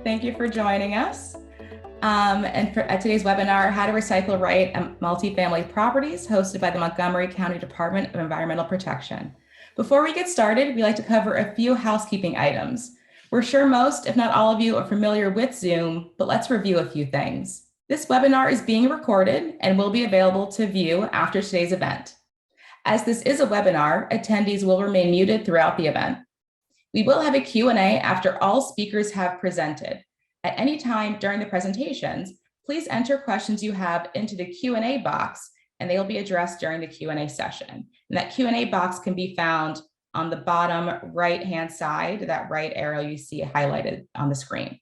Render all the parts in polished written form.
Thank you for joining us. And for today's webinar, How to Recycle Right at Multifamily Properties, hosted by the Montgomery County Department of Environmental Protection. Before we get started, we like to cover a few housekeeping items. We're sure most, if not all of you, are familiar with Zoom, but let's review a few things. This webinar is being recorded and will be available to view after today's event. As this is a webinar, attendees will remain muted throughout the event. We will have a Q&A after all speakers have presented. At any time during the presentations, please enter questions you have into the Q&A box, and they will be addressed during the Q&A session. And that Q&A box can be found on the bottom right-hand side, that right arrow you see highlighted on the screen.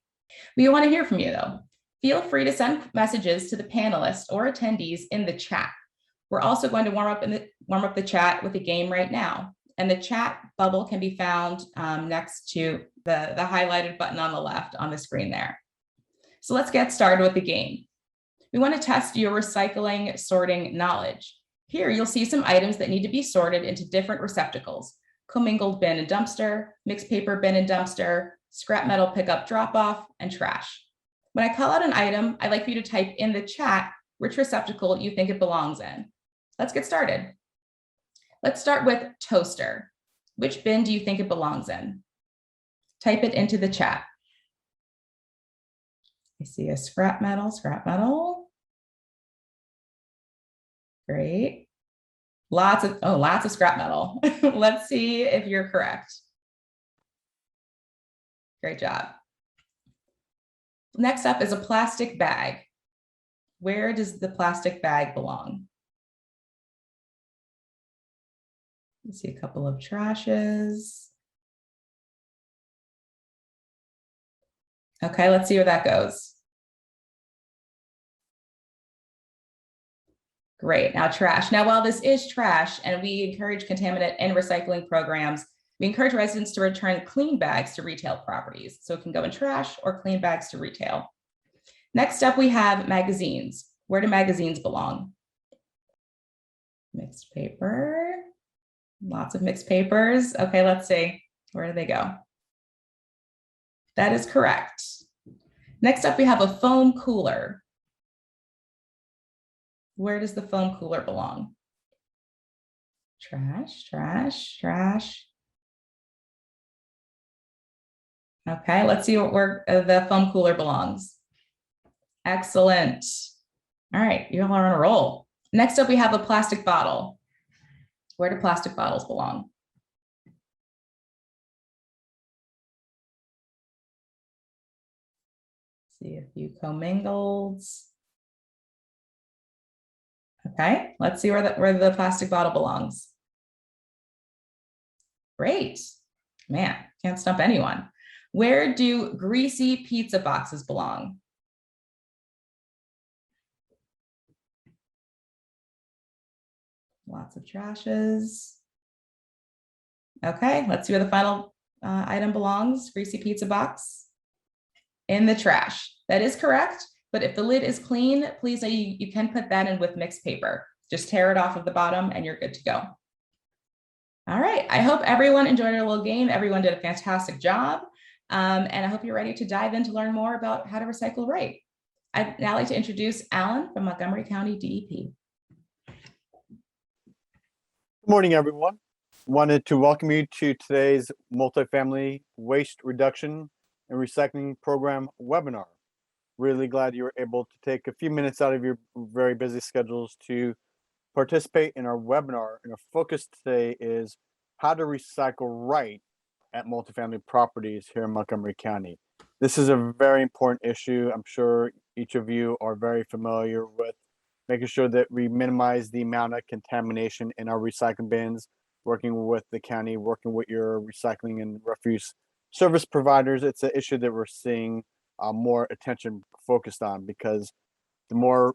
We want to hear from you, though. Feel free to send messages to the panelists or attendees in the chat. We're also going to warm up the chat with a game right now. And the chat bubble can be found next to the highlighted button on the left on the screen there. So let's get started with the game. We want to test your recycling sorting knowledge. Here you'll see some items that need to be sorted into different receptacles: commingled bin and dumpster, mixed paper bin and dumpster, scrap metal pickup drop-off, and trash. When I call out an item, I'd like for you to type in the chat which receptacle you think it belongs in. Let's get started. Let's start with toaster. Which bin do you think it belongs in? Type it into the chat. I see a scrap metal. Great. Lots of scrap metal. Let's see if you're correct. Great job. Next up is a plastic bag. Where does the plastic bag belong? You see a couple of trashes. Okay, let's see where that goes. Great, now trash. Now, while this is trash and we encourage contaminant and recycling programs, we encourage residents to return clean bags to retail properties. So it can go in trash or clean bags to retail. Next up, we have magazines. Where do magazines belong? Mixed paper. Lots of mixed papers. Okay, let's see. Where do they go? That is correct. Next up, we have a foam cooler. Where does the foam cooler belong? Trash, trash, trash. Okay, let's see where the foam cooler belongs. Excellent. All right, you all are on a roll. Next up, we have a plastic bottle. Where do plastic bottles belong? See a few commingled. Okay, let's see where the plastic bottle belongs. Great. Man, can't stump anyone. Where do greasy pizza boxes belong? Lots of trashes. Okay, let's see where the final item belongs. Greasy pizza box. In the trash. That is correct. But if the lid is clean, please know you can put that in with mixed paper. Just tear it off of the bottom and you're good to go. All right, I hope everyone enjoyed our little game. Everyone did a fantastic job. And I hope you're ready to dive in to learn more about how to recycle right. I'd now like to introduce Alan from Montgomery County DEP. Good morning, everyone. Wanted to welcome you to today's Multifamily Waste Reduction and Recycling Program webinar. Really glad you were able to take a few minutes out of your very busy schedules to participate in our webinar. And our focus today is how to recycle right at multifamily properties here in Montgomery County. This is a very important issue. I'm sure each of you are very familiar with making sure that we minimize the amount of contamination in our recycling bins, working with the county, working with your recycling and refuse service providers. It's an issue that we're seeing more attention focused on, because the more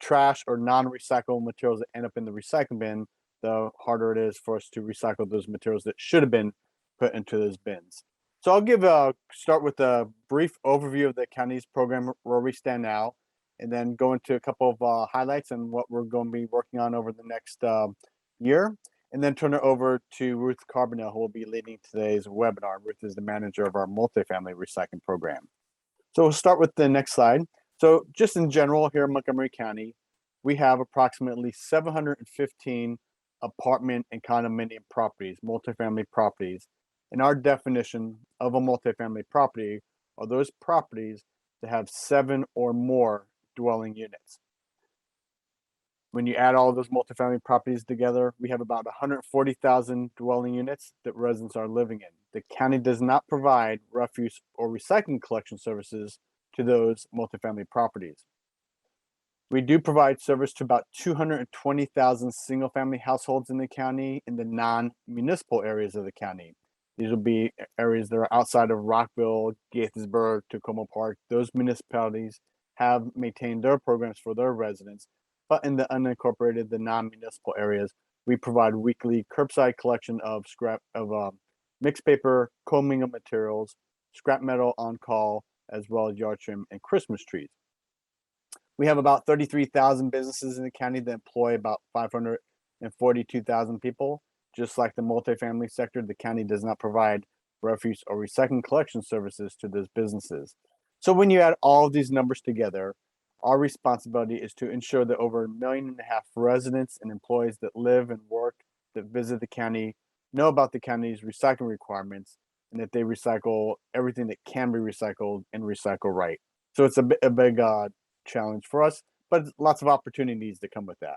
trash or non-recyclable materials that end up in the recycling bin, the harder it is for us to recycle those materials that should have been put into those bins. So I'll start with a brief overview of the county's program, where we stand now, and then go into a couple of highlights and what we're going to be working on over the next year, and then turn it over to Ruth Carbonell, who will be leading today's webinar. Ruth is the manager of our multifamily recycling program. So we'll start with the next slide. So just in general here in Montgomery County, we have approximately 715 apartment and condominium properties, multifamily properties. And our definition of a multifamily property are those properties that have 7 or more dwelling units. When you add all of those multifamily properties together, we have about 140,000 dwelling units that residents are living in. The county does not provide refuse or recycling collection services to those multifamily properties. We do provide service to about 220,000 single family households in the county in the non-municipal areas of the county. These will be areas that are outside of Rockville, Gaithersburg, Tacoma Park. Those municipalities have maintained their programs for their residents, but in the unincorporated, the non-municipal areas, we provide weekly curbside collection of mixed paper, commingle materials, scrap metal on call, as well as yard trim and Christmas trees. We have about 33,000 businesses in the county that employ about 542,000 people. Just like the multifamily sector, the county does not provide refuse or recycling collection services to those businesses. So when you add all of these numbers together, our responsibility is to ensure that over 1.5 million residents and employees that live and work, that visit the county, know about the county's recycling requirements, and that they recycle everything that can be recycled and recycle right. So it's a big challenge for us, but lots of opportunities that come with that.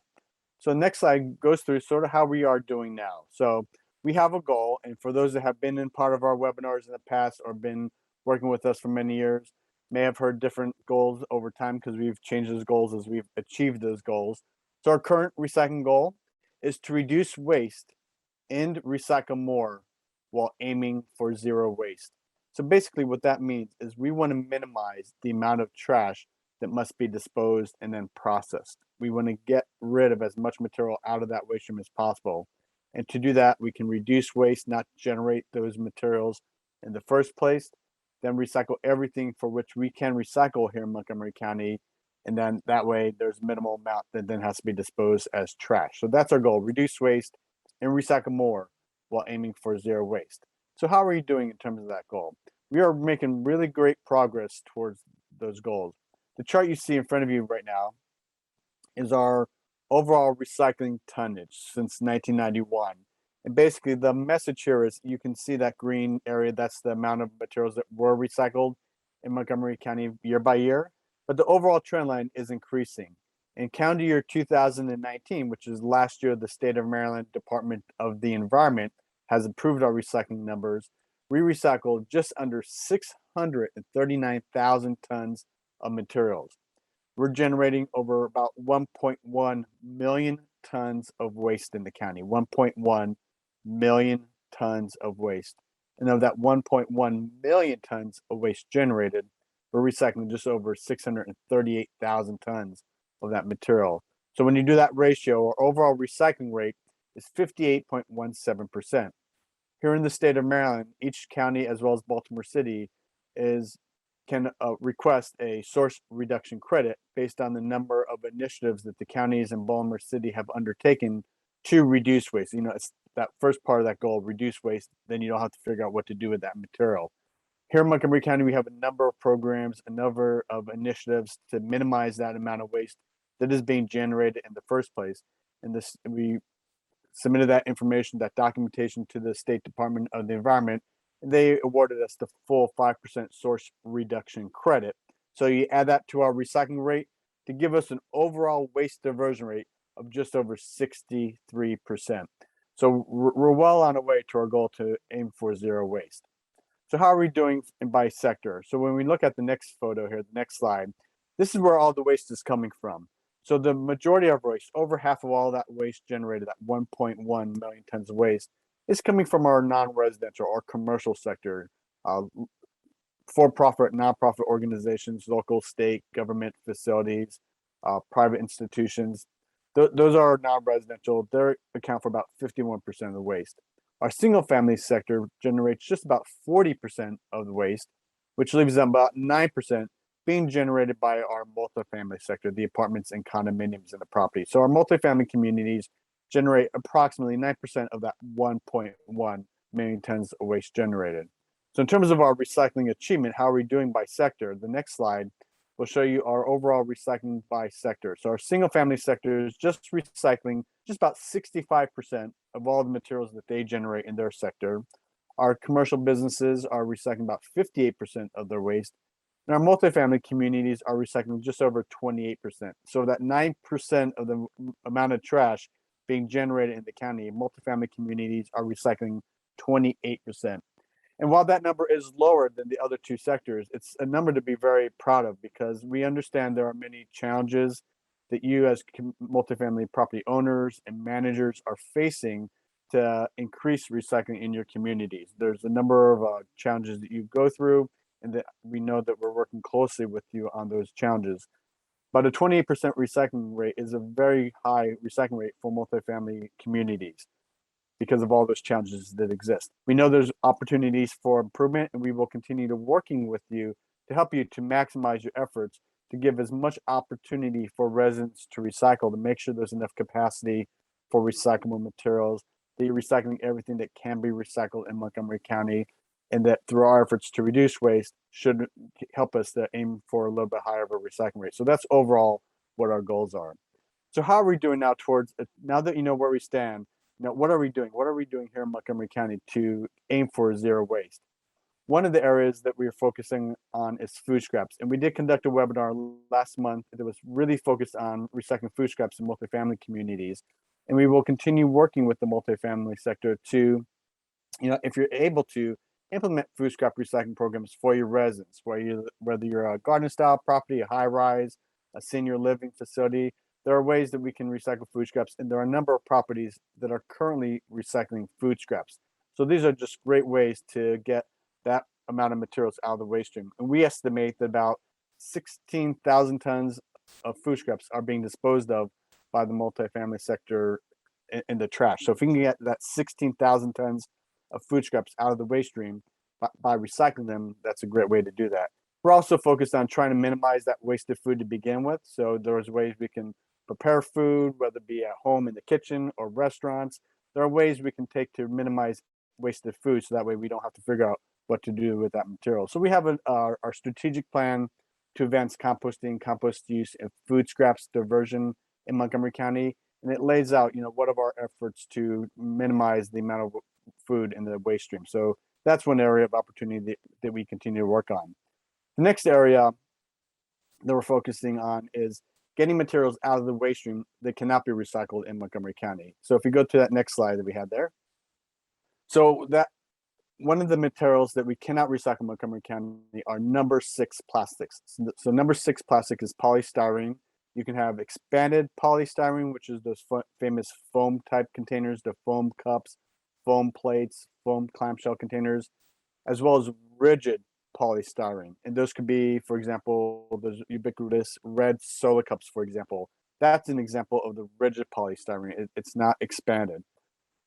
So the next slide goes through sort of how we are doing now. So we have a goal, and for those that have been in part of our webinars in the past or been working with us for many years, may have heard different goals over time because we've changed those goals as we've achieved those goals. So our current recycling goal is to reduce waste and recycle more while aiming for zero waste. So basically what that means is we want to minimize the amount of trash that must be disposed and then processed. We want to get rid of as much material out of that waste stream as possible. And to do that, we can reduce waste, not generate those materials in the first place, then recycle everything for which we can recycle here in Montgomery County. And then that way there's minimal amount that then has to be disposed as trash. So that's our goal, reduce waste and recycle more while aiming for zero waste. So how are we doing in terms of that goal? We are making really great progress towards those goals. The chart you see in front of you right now is our overall recycling tonnage since 1991. And basically the message here is you can see that green area, that's the amount of materials that were recycled in Montgomery County year by year, but the overall trend line is increasing. In calendar year 2019, which is last year, the state of Maryland Department of the Environment has approved our recycling numbers. We recycled just under 639,000 tons of materials. We're generating over about 1.1 million tons of waste in the county, 1.1 million tons of waste. And of that 1.1 million tons of waste generated, we're recycling just over 638,000 tons of that material. So when you do that ratio, our overall recycling rate is 58.17%. Here in the state of Maryland, each county as well as Baltimore City can request a source reduction credit based on the number of initiatives that the counties and Baltimore City have undertaken to reduce waste. You know, it's that first part of that goal, reduce waste, then you don't have to figure out what to do with that material. Here in Montgomery County, we have a number of programs, a number of initiatives to minimize that amount of waste that is being generated in the first place. And we submitted that information, that documentation to the State Department of the Environment. They awarded us the full 5% source reduction credit. So you add that to our recycling rate to give us an overall waste diversion rate of just over 63%. So we're well on our way to our goal to aim for zero waste. So how are we doing by sector? So when we look at the next photo here, the next slide, this is where all the waste is coming from. So the majority of waste, over half of all that waste generated, that 1.1 million tons of waste, is coming from our non-residential or commercial sector, for-profit, nonprofit organizations, local, state, government facilities, private institutions. Those are non-residential. They account for about 51% of the waste. Our single-family sector generates just about 40% of the waste, which leaves about 9% being generated by our multifamily sector, the apartments and condominiums in the property. So our multifamily communities generate approximately 9% of that 1.1 million tons of waste generated. So in terms of our recycling achievement, how are we doing by sector? The next slide will show you our overall recycling by sector. So our single family sector is just recycling just about 65% of all the materials that they generate in their sector. Our commercial businesses are recycling about 58% of their waste. And our multifamily communities are recycling just over 28%. So that 9% of the amount of trash being generated in the county, multifamily communities are recycling 28%. And while that number is lower than the other two sectors, it's a number to be very proud of because we understand there are many challenges that you as multifamily property owners and managers are facing to increase recycling in your communities. There's a number of challenges that you go through, and that we know that we're working closely with you on those challenges. But a 28% recycling rate is a very high recycling rate for multifamily communities because of all those challenges that exist. We know there's opportunities for improvement, and we will continue to working with you to help you to maximize your efforts to give as much opportunity for residents to recycle, to make sure there's enough capacity for recyclable materials, that you're recycling everything that can be recycled in Montgomery County, and that through our efforts to reduce waste should help us to aim for a little bit higher of a recycling rate. So that's overall what our goals are. So how are we doing now towards, now that you know where we stand, now what are we doing? What are we doing here in Montgomery County to aim for zero waste? One of the areas that we are focusing on is food scraps. And we did conduct a webinar last month that was really focused on recycling food scraps in multifamily communities. And we will continue working with the multifamily sector to, if you're able to implement food scrap recycling programs for your residents, whether you're a garden style property, a high rise, a senior living facility, there are ways that we can recycle food scraps. And there are a number of properties that are currently recycling food scraps. So these are just great ways to get that amount of materials out of the waste stream. And we estimate that about 16,000 tons of food scraps are being disposed of by the multifamily sector in the trash. So if we can get that 16,000 tons of food scraps out of the waste stream by recycling them, that's a great way to do that. We're also focused on trying to minimize that wasted food to begin with. So there's ways we can prepare food, whether it be at home in the kitchen or restaurants. There are ways we can take to minimize wasted food so that way we don't have to figure out what to do with that material. So we have our strategic plan to advance composting, compost use, and food scraps diversion in Montgomery County. And it lays out, what are our efforts to minimize the amount of food in the waste stream. So that's one area of opportunity that we continue to work on. The next area that we're focusing on is getting materials out of the waste stream that cannot be recycled in Montgomery County. So if we go to that next slide that we had there. So that one of the materials that we cannot recycle in Montgomery County are number 6 plastics. So number 6 plastic is polystyrene. You can have expanded polystyrene, which is those famous foam type containers, the foam cups, foam plates, foam clamshell containers, as well as rigid polystyrene. And those could be, for example, those ubiquitous red soda cups, for example. That's an example of the rigid polystyrene. It's not expanded.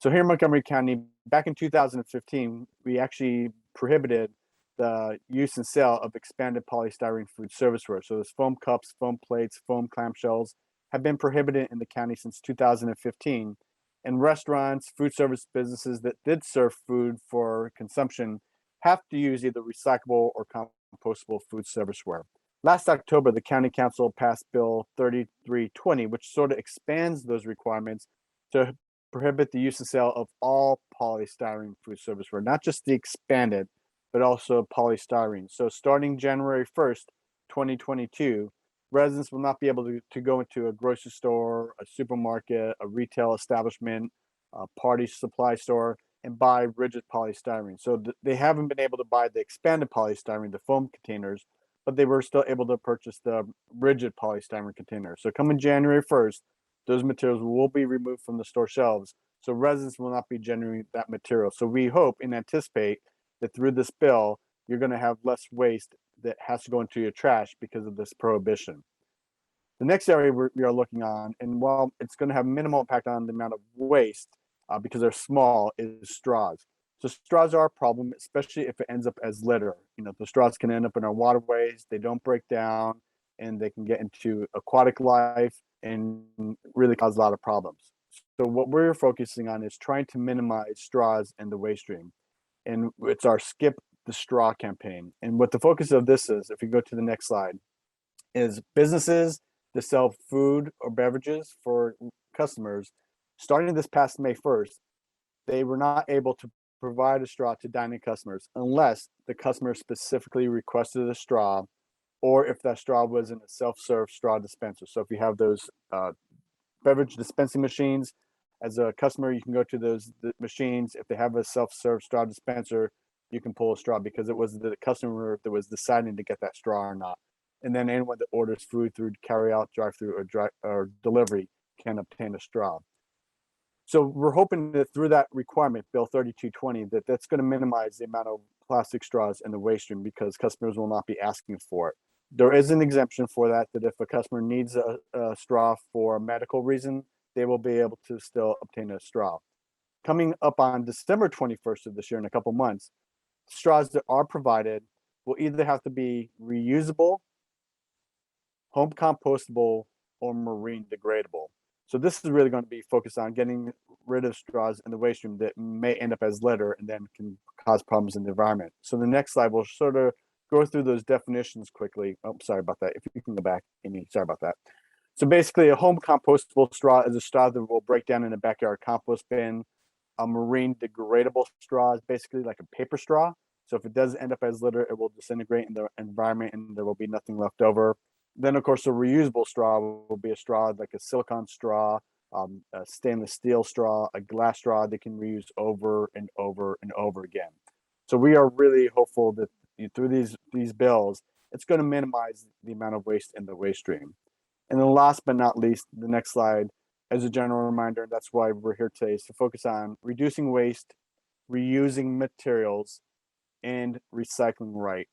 So here in Montgomery County, back in 2015, we actually prohibited the use and sale of expanded polystyrene food serviceware. So those foam cups, foam plates, foam clamshells have been prohibited in the county since 2015. And restaurants, food service businesses that did serve food for consumption have to use either recyclable or compostable food serviceware. Last October, the County Council passed Bill 3320, which sort of expands those requirements to prohibit the use and sale of all polystyrene food serviceware, not just the expanded, but also polystyrene. So starting January 1st, 2022, residents will not be able to go into a grocery store, a supermarket, a retail establishment, a party supply store, and buy rigid polystyrene. So they haven't been able to buy the expanded polystyrene, the foam containers, but they were still able to purchase the rigid polystyrene containers. So coming January 1st, those materials will be removed from the store shelves. So residents will not be generating that material. So we hope and anticipate that through this bill, you're going to have less waste that has to go into your trash because of this prohibition. The next area we are looking on, and while it's going to have minimal impact on the amount of waste because they're small, is straws. So straws are a problem, especially if it ends up as litter. The straws can end up in our waterways, they don't break down, and they can get into aquatic life and really cause a lot of problems. So what we're focusing on is trying to minimize straws in the waste stream. And it's our skip the straw campaign. And what the focus of this is, if you go to the next slide, is businesses that sell food or beverages for customers, starting this past May 1st, they were not able to provide a straw to dining customers unless the customer specifically requested a straw, or if that straw was in a self-serve straw dispenser. So if you have those beverage dispensing machines, as a customer, you can go to those machines. If they have a self-serve straw dispenser, you can pull a straw because it was the customer that was deciding to get that straw or not. And then anyone that orders food through carry-out, drive-through, or delivery can obtain a straw. So we're hoping that through that requirement, Bill 3220, that's going to minimize the amount of plastic straws in the waste stream because customers will not be asking for it. There is an exemption for that if a customer needs a straw for a medical reason, they will be able to still obtain a straw. Coming up on December 21st of this year, in a couple months, straws that are provided will either have to be reusable, home compostable, or marine degradable. So this is really going to be focused on getting rid of straws in the waste stream that may end up as litter and then can cause problems in the environment. So the next slide will sort of go through those definitions quickly. Oh, sorry about that. If you can go back, Amy, sorry about that. So basically, a home compostable straw is a straw that will break down in a backyard compost bin. A marine degradable straw is basically like a paper straw. So if it does end up as litter, it will disintegrate in the environment and there will be nothing left over. Then, of course, a reusable straw will be a straw like a silicone straw, a stainless steel straw, a glass straw that can reuse over and over and over again. So we are really hopeful that through these bills, it's going to minimize the amount of waste in the waste stream. And then last but not least, the next slide, as a general reminder, that's why we're here today, is to focus on reducing waste, reusing materials, and recycling right.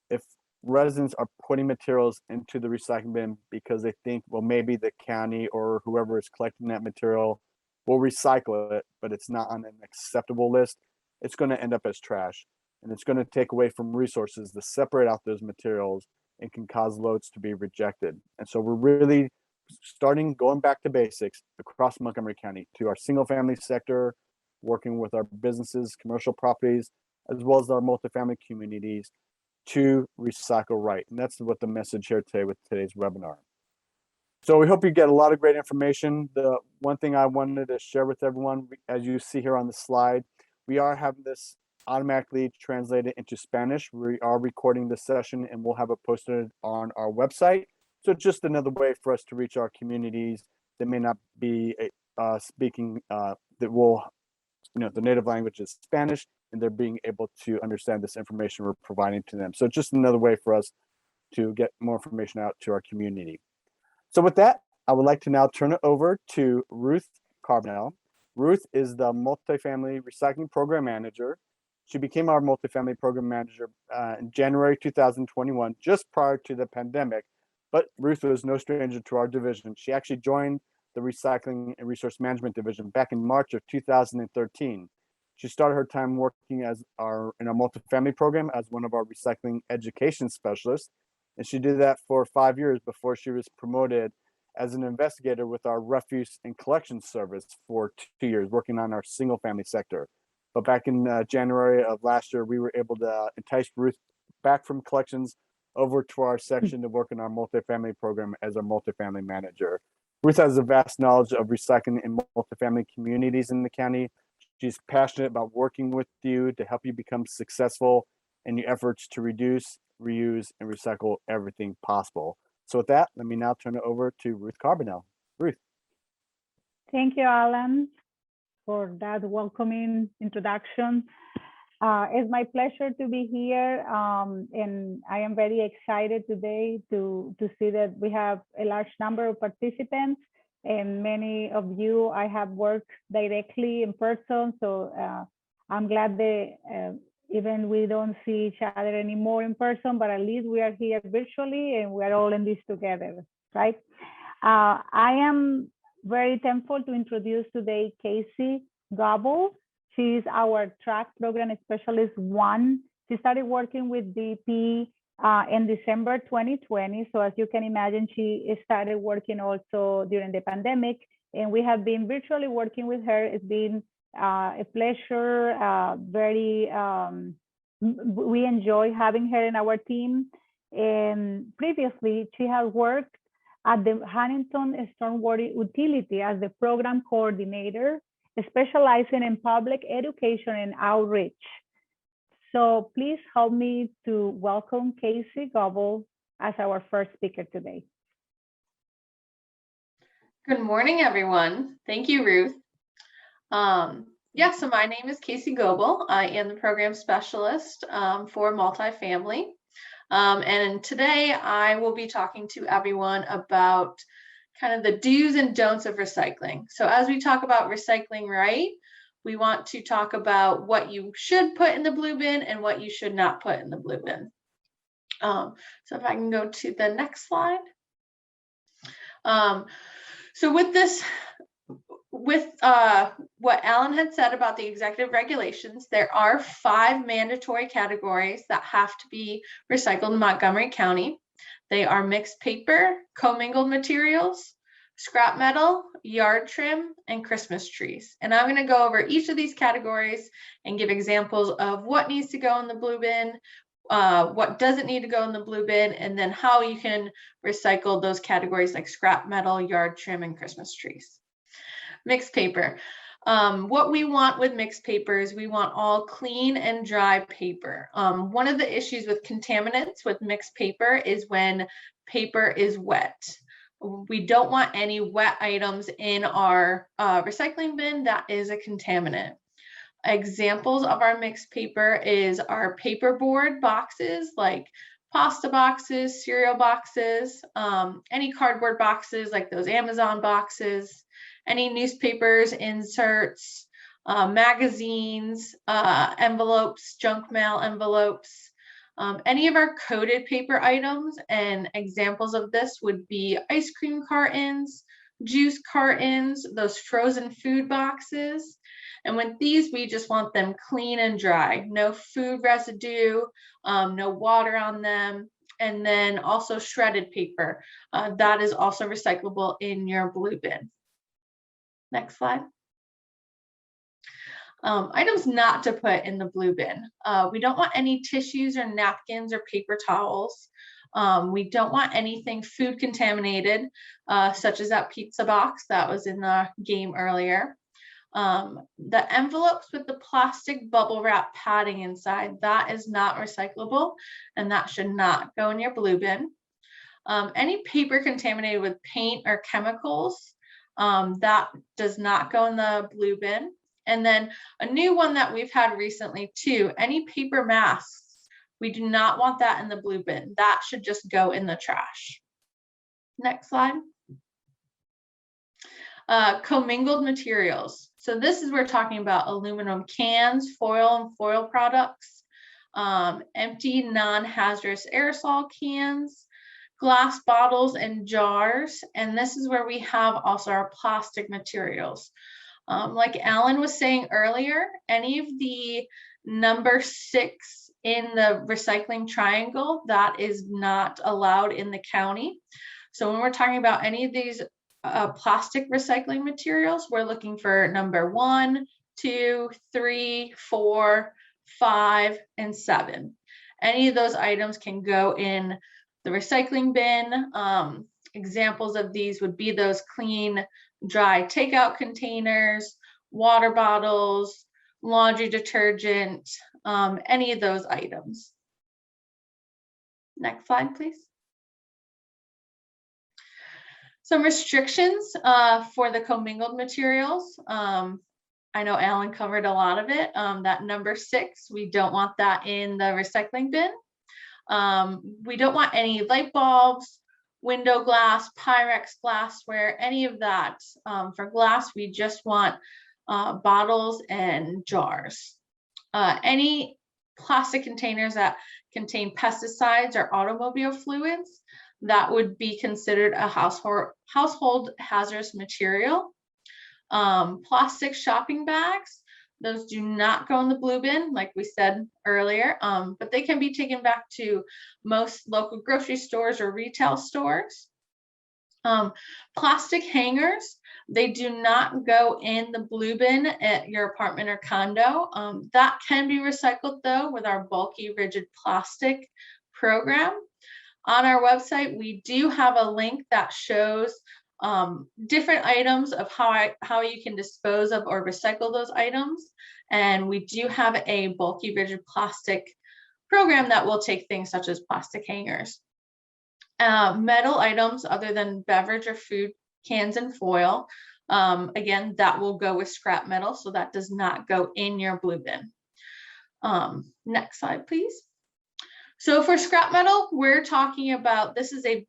If residents are putting materials into the recycling bin because they think, well, maybe the county or whoever is collecting that material will recycle it, but it's not on an acceptable list, it's going to end up as trash. And it's going to take away from resources to separate out those materials and can cause loads to be rejected. And so we're really going back to basics across Montgomery County to our single family sector, working with our businesses, commercial properties, as well as our multifamily communities to recycle right. And that's what the message here today with today's webinar. So we hope you get a lot of great information. The one thing I wanted to share with everyone, as you see here on the slide, we are having this automatically translated into Spanish. We are recording this session and we'll have it posted on our website. So it's just another way for us to reach our communities that may not be speaking, that will, the native language is Spanish, and they're being able to understand this information we're providing to them. So it's just another way for us to get more information out to our community. So with that, I would like to now turn it over to Ruth Carbonell. Ruth is the Multifamily Recycling Program Manager. She became our Multifamily Program Manager in January 2021, just prior to the pandemic. But Ruth was no stranger to our division. She actually joined the Recycling and Resource Management Division back in March of 2013. She started her time working in our multifamily program as one of our recycling education specialists. And she did that for 5 years before she was promoted as an investigator with our refuse and collection service for 2 years, working on our single family sector. But back in January of last year, we were able to entice Ruth back from collections over to our section to work in our multifamily program as our multifamily manager. Ruth has a vast knowledge of recycling in multifamily communities in the county. She's passionate about working with you to help you become successful in your efforts to reduce, reuse, and recycle everything possible. So with that, let me now turn it over to Ruth Carbonell. Ruth. Thank you, Alan, for that welcoming introduction. It's my pleasure to be here, and I am very excited today to see that we have a large number of participants, and many of you I have worked directly in person, so I'm glad that even we don't see each other anymore in person, but at least we are here virtually and we're all in this together, right? I am very thankful to introduce today Casey Gobble. She's our track program specialist 1. She started working with DP in December 2020. So as you can imagine, she started working also during the pandemic, and we have been virtually working with her. It's been a pleasure, very we enjoy having her in our team. And previously, she had worked at the Huntington Stormwater Utility as the program coordinator, specializing in public education and outreach. So please help me to welcome Casey Goebel as our first speaker today. Good morning, everyone. Thank you, Ruth. So my name is Casey Goebel. I am the program specialist for multifamily. And today I will be talking to everyone about kind of the do's and don'ts of recycling. So as we talk about recycling right, we want to talk about what you should put in the blue bin and what you should not put in the blue bin. So if I can go to the next slide. So with this, what Alan had said about the executive regulations, there are 5 mandatory categories that have to be recycled in Montgomery County. They are mixed paper, commingled materials, scrap metal, yard trim, and Christmas trees. And I'm going to go over each of these categories and give examples of what needs to go in the blue bin, what doesn't need to go in the blue bin, and then how you can recycle those categories like scrap metal, yard trim, and Christmas trees. Mixed paper. What we want with mixed paper is we want all clean and dry paper. One of the issues with contaminants with mixed paper is when paper is wet. We don't want any wet items in our recycling bin. That is a contaminant. Examples of our mixed paper is our paperboard boxes, like pasta boxes, cereal boxes, any cardboard boxes like those Amazon boxes, any newspapers, inserts, magazines, envelopes, junk mail envelopes, any of our coated paper items. And examples of this would be ice cream cartons, juice cartons, those frozen food boxes. And with these, we just want them clean and dry, no food residue, no water on them. And then also shredded paper, that is also recyclable in your blue bin. Next slide. Items not to put in the blue bin. We don't want any tissues or napkins or paper towels. We don't want anything food contaminated, such as that pizza box that was in the game earlier. The envelopes with the plastic bubble wrap padding inside, that is not recyclable, and that should not go in your blue bin. Any paper contaminated with paint or chemicals, that does not go in the blue bin. And then a new one that we've had recently too, any paper masks, we do not want that in the blue bin. That should just go in the trash. Next slide. Commingled materials. So this is, we're talking about aluminum cans, foil and foil products, empty non-hazardous aerosol cans, glass bottles and jars. And this is where we have also our plastic materials. Like Alan was saying earlier, any of the number 6 in the recycling triangle, that is not allowed in the county. So when we're talking about any of these plastic recycling materials, we're looking for number 1, 2, 3, 4, 5, and 7. Any of those items can go in the recycling bin. Examples of these would be those clean, dry takeout containers, water bottles, laundry detergent, any of those items. Next slide, please. Some restrictions for the commingled materials. I know Alan covered a lot of it. That number 6, we don't want that in the recycling bin. We don't want any light bulbs, window glass, Pyrex glassware, any of that. For glass, we just want bottles and jars. Any plastic containers that contain pesticides or automobile fluids, that would be considered a household hazardous material. Plastic shopping bags, those do not go in the blue bin, like we said earlier, but they can be taken back to most local grocery stores or retail stores. Plastic hangers, They do not go in the blue bin at your apartment or condo. That can be recycled though with our bulky rigid plastic program. On our website, we do have a link that shows different items of how you can dispose of or recycle those items. And we do have a bulky rigid plastic program that will take things such as plastic hangers. Metal items other than beverage or food cans and foil, again, that will go with scrap metal, so that does not go in your blue bin. Next slide, please. So for scrap metal, we're talking about, this is a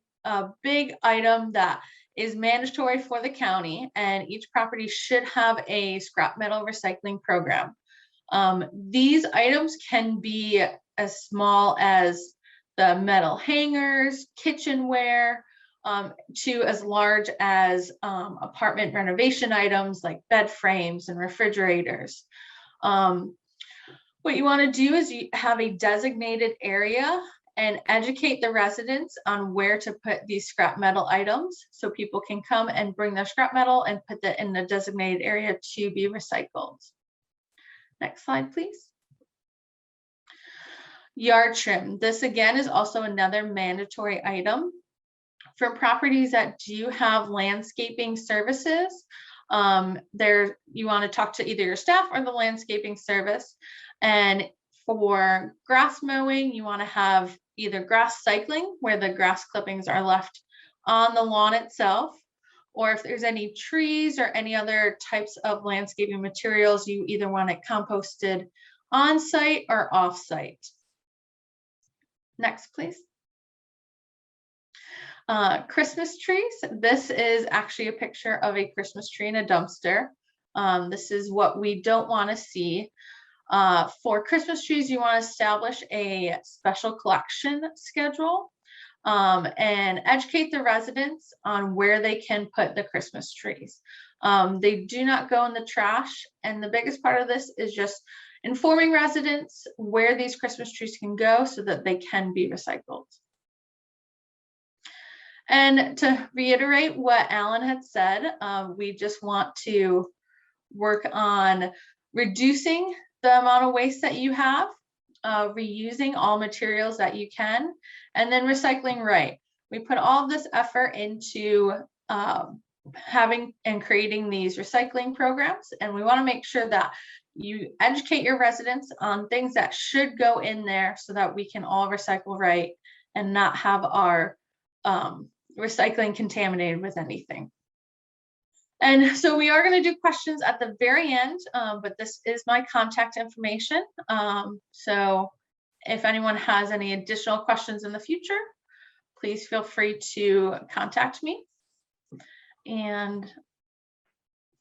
big item that is mandatory for the county, and each property should have a scrap metal recycling program. These items can be as small as the metal hangers, kitchenware, to as large as apartment renovation items like bed frames and refrigerators. What you want to do is you have a designated area and educate the residents on where to put these scrap metal items so people can come and bring their scrap metal and put that in the designated area to be recycled. Next slide, please. Yard trim. This again is also another mandatory item. For properties that do have landscaping services, you want to talk to either your staff or the landscaping service. And for grass mowing, you want to have either grass cycling, where the grass clippings are left on the lawn itself, or if there's any trees or any other types of landscaping materials, you either want it composted on site or off site. Next, please. Christmas trees. This is actually a picture of a Christmas tree in a dumpster. This is what we don't want to see. For Christmas trees, you want to establish a special collection schedule and educate the residents on where they can put the Christmas trees. They do not go in the trash, and the biggest part of this is just informing residents where these Christmas trees can go so that they can be recycled. And to reiterate what Alan had said, we just want to work on reducing the amount of waste that you have, reusing all materials that you can, and then recycling right. We put all of this effort into having and creating these recycling programs, and we want to make sure that you educate your residents on things that should go in there so that we can all recycle right and not have our recycling contaminated with anything. And so we are going to do questions at the very end, but this is my contact information. So if anyone has any additional questions in the future, please feel free to contact me. And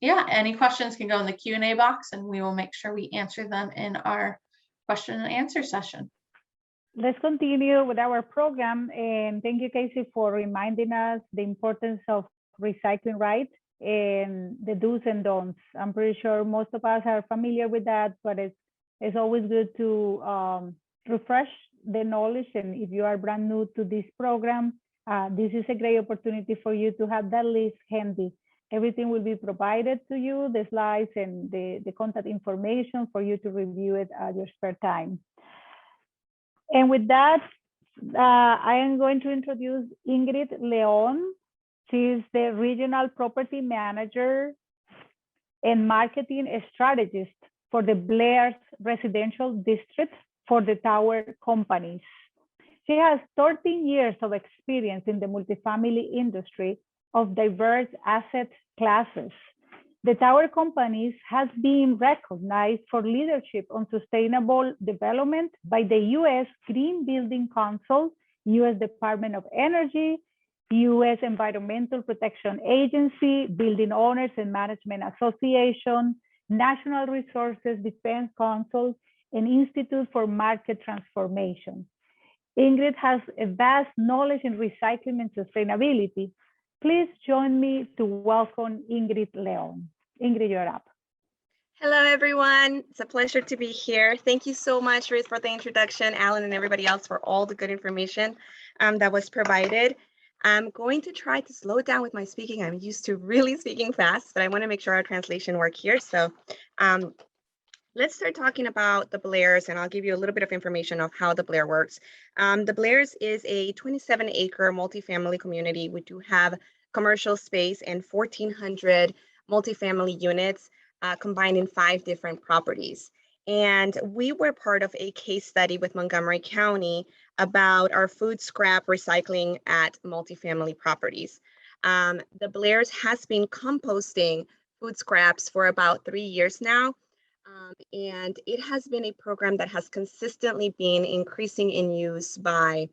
yeah, any questions can go in the Q&A box, and we will make sure we answer them in our question and answer session. Let's continue with our program. And thank you, Casey, for reminding us the importance of recycling right and the do's and don'ts. I'm pretty sure most of us are familiar with that, but it's always good to refresh the knowledge. And if you are brand new to this program, this is a great opportunity for you to have that list handy. Everything will be provided to you, the slides and the contact information for you to review it at your spare time. And with that, I am going to introduce Ingrid Leon. She's the Regional Property Manager and Marketing Strategist for the Blair's Residential District for the Tower Companies. She has 13 years of experience in the multifamily industry of diverse asset classes. The Tower Companies has been recognized for leadership on sustainable development by the U.S. Green Building Council, U.S. Department of Energy, U.S. Environmental Protection Agency, Building Owners and Management Association, National Resources Defense Council, and Institute for Market Transformation. Ingrid has a vast knowledge in recycling and sustainability. Please join me to welcome Ingrid Leon. Ingrid, you're up. Hello, everyone. It's a pleasure to be here. Thank you so much, Ruth, for the introduction, Alan, and everybody else for all the good information that was provided. I'm going to try to slow down with my speaking. I'm used to really speaking fast, but I want to make sure our translation work here. So um, let's start talking about the Blairs, and I'll give you a little bit of information of how the Blair works. The Blairs is a 27-acre multifamily community. We do have commercial space and 1,400 multifamily units combined in 5 different properties. And we were part of a case study with Montgomery County about our food scrap recycling at multifamily properties. The Blairs has been composting food scraps for about 3 years now. And it has been a program that has consistently been increasing in use by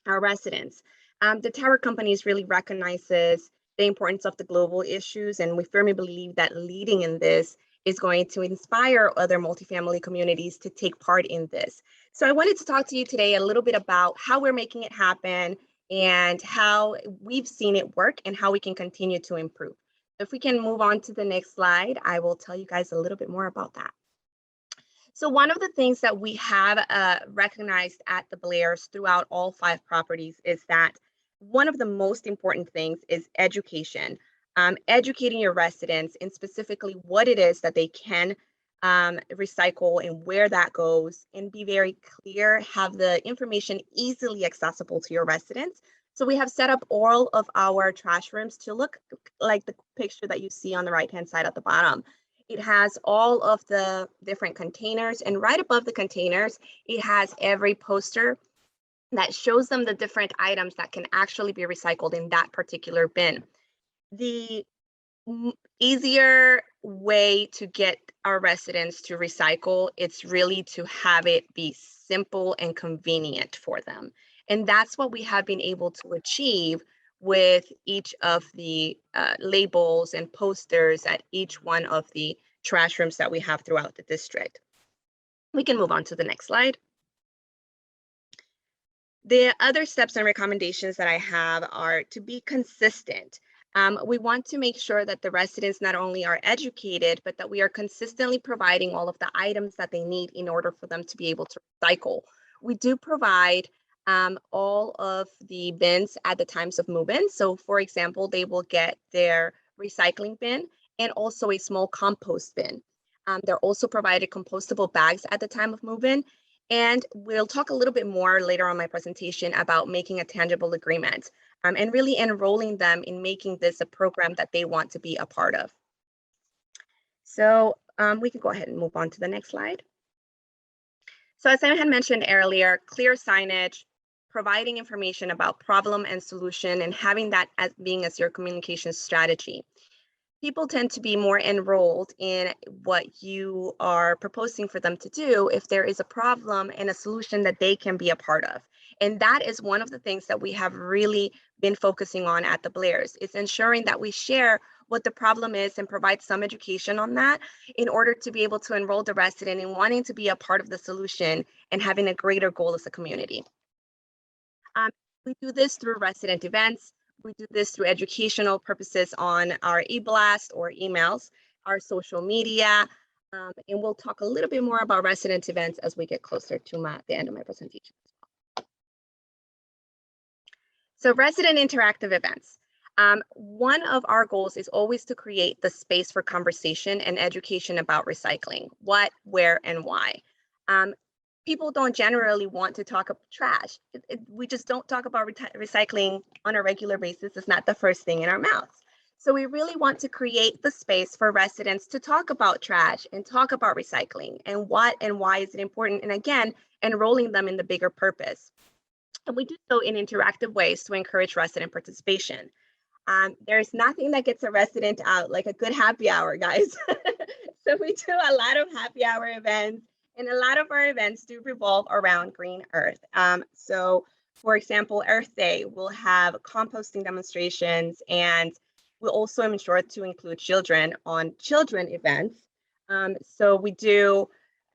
our residents. The tower companies really recognizes the importance of the global issues, and we firmly believe that leading in this is going to inspire other multifamily communities to take part in this. So I wanted to talk to you today a little bit about how we're making it happen and how we've seen it work and how we can continue to improve. If we can move on to the next slide, I will tell you guys a little bit more about that. So one of the things that we have recognized at the Blairs throughout all 5 properties is that one of the most important things is education. Educating your residents in specifically what it is that they can recycle and where that goes, and be very clear, have the information easily accessible to your residents. So we have set up all of our trash rooms to look like the picture that you see on the right-hand side at the bottom. It has all of the different containers, and right above the containers, it has every poster that shows them the different items that can actually be recycled in that particular bin. The easier way to get our residents to recycle, it's really to have it be simple and convenient for them. And that's what we have been able to achieve with each of the labels and posters at each one of the trash rooms that we have throughout the district. We can move on to the next slide. The other steps and recommendations that I have are to be consistent. We want to make sure that the residents not only are educated, but that we are consistently providing all of the items that they need in order for them to be able to recycle. We do provide all of the bins at the times of move-in. So for example, they will get their recycling bin and also a small compost bin. They're also provided compostable bags at the time of move-in. And we'll talk a little bit more later on my presentation about making a tangible agreement and really enrolling them in making this a program that they want to be a part of. So we can go ahead and move on to the next slide. So as I had mentioned earlier, clear signage, providing information about problem and solution, and having that as being as your communication strategy. People tend to be more enrolled in what you are proposing for them to do if there is a problem and a solution that they can be a part of. And that is one of the things that we have really been focusing on at the Blairs, is ensuring that we share what the problem is and provide some education on that in order to be able to enroll the resident in wanting to be a part of the solution and having a greater goal as a community. We do this through resident events. We do this through educational purposes on our e-blast or emails, our social media, and we'll talk a little bit more about resident events as we get closer to the end of my presentation. So resident interactive events. One of our goals is always to create the space for conversation and education about recycling, what, where, and why. People don't generally want to talk about trash. We just don't talk about recycling on a regular basis. It's not the first thing in our mouths. So we really want to create the space for residents to talk about trash and talk about recycling and what and why is it important. And again, enrolling them in the bigger purpose. And we do so in interactive ways to encourage resident participation. There's nothing that gets a resident out like a good happy hour, guys. So we do a lot of happy hour events. And a lot of our events do revolve around Green Earth. So for example, Earth Day, we'll have composting demonstrations, and we'll also ensure to include children on children events. So we do,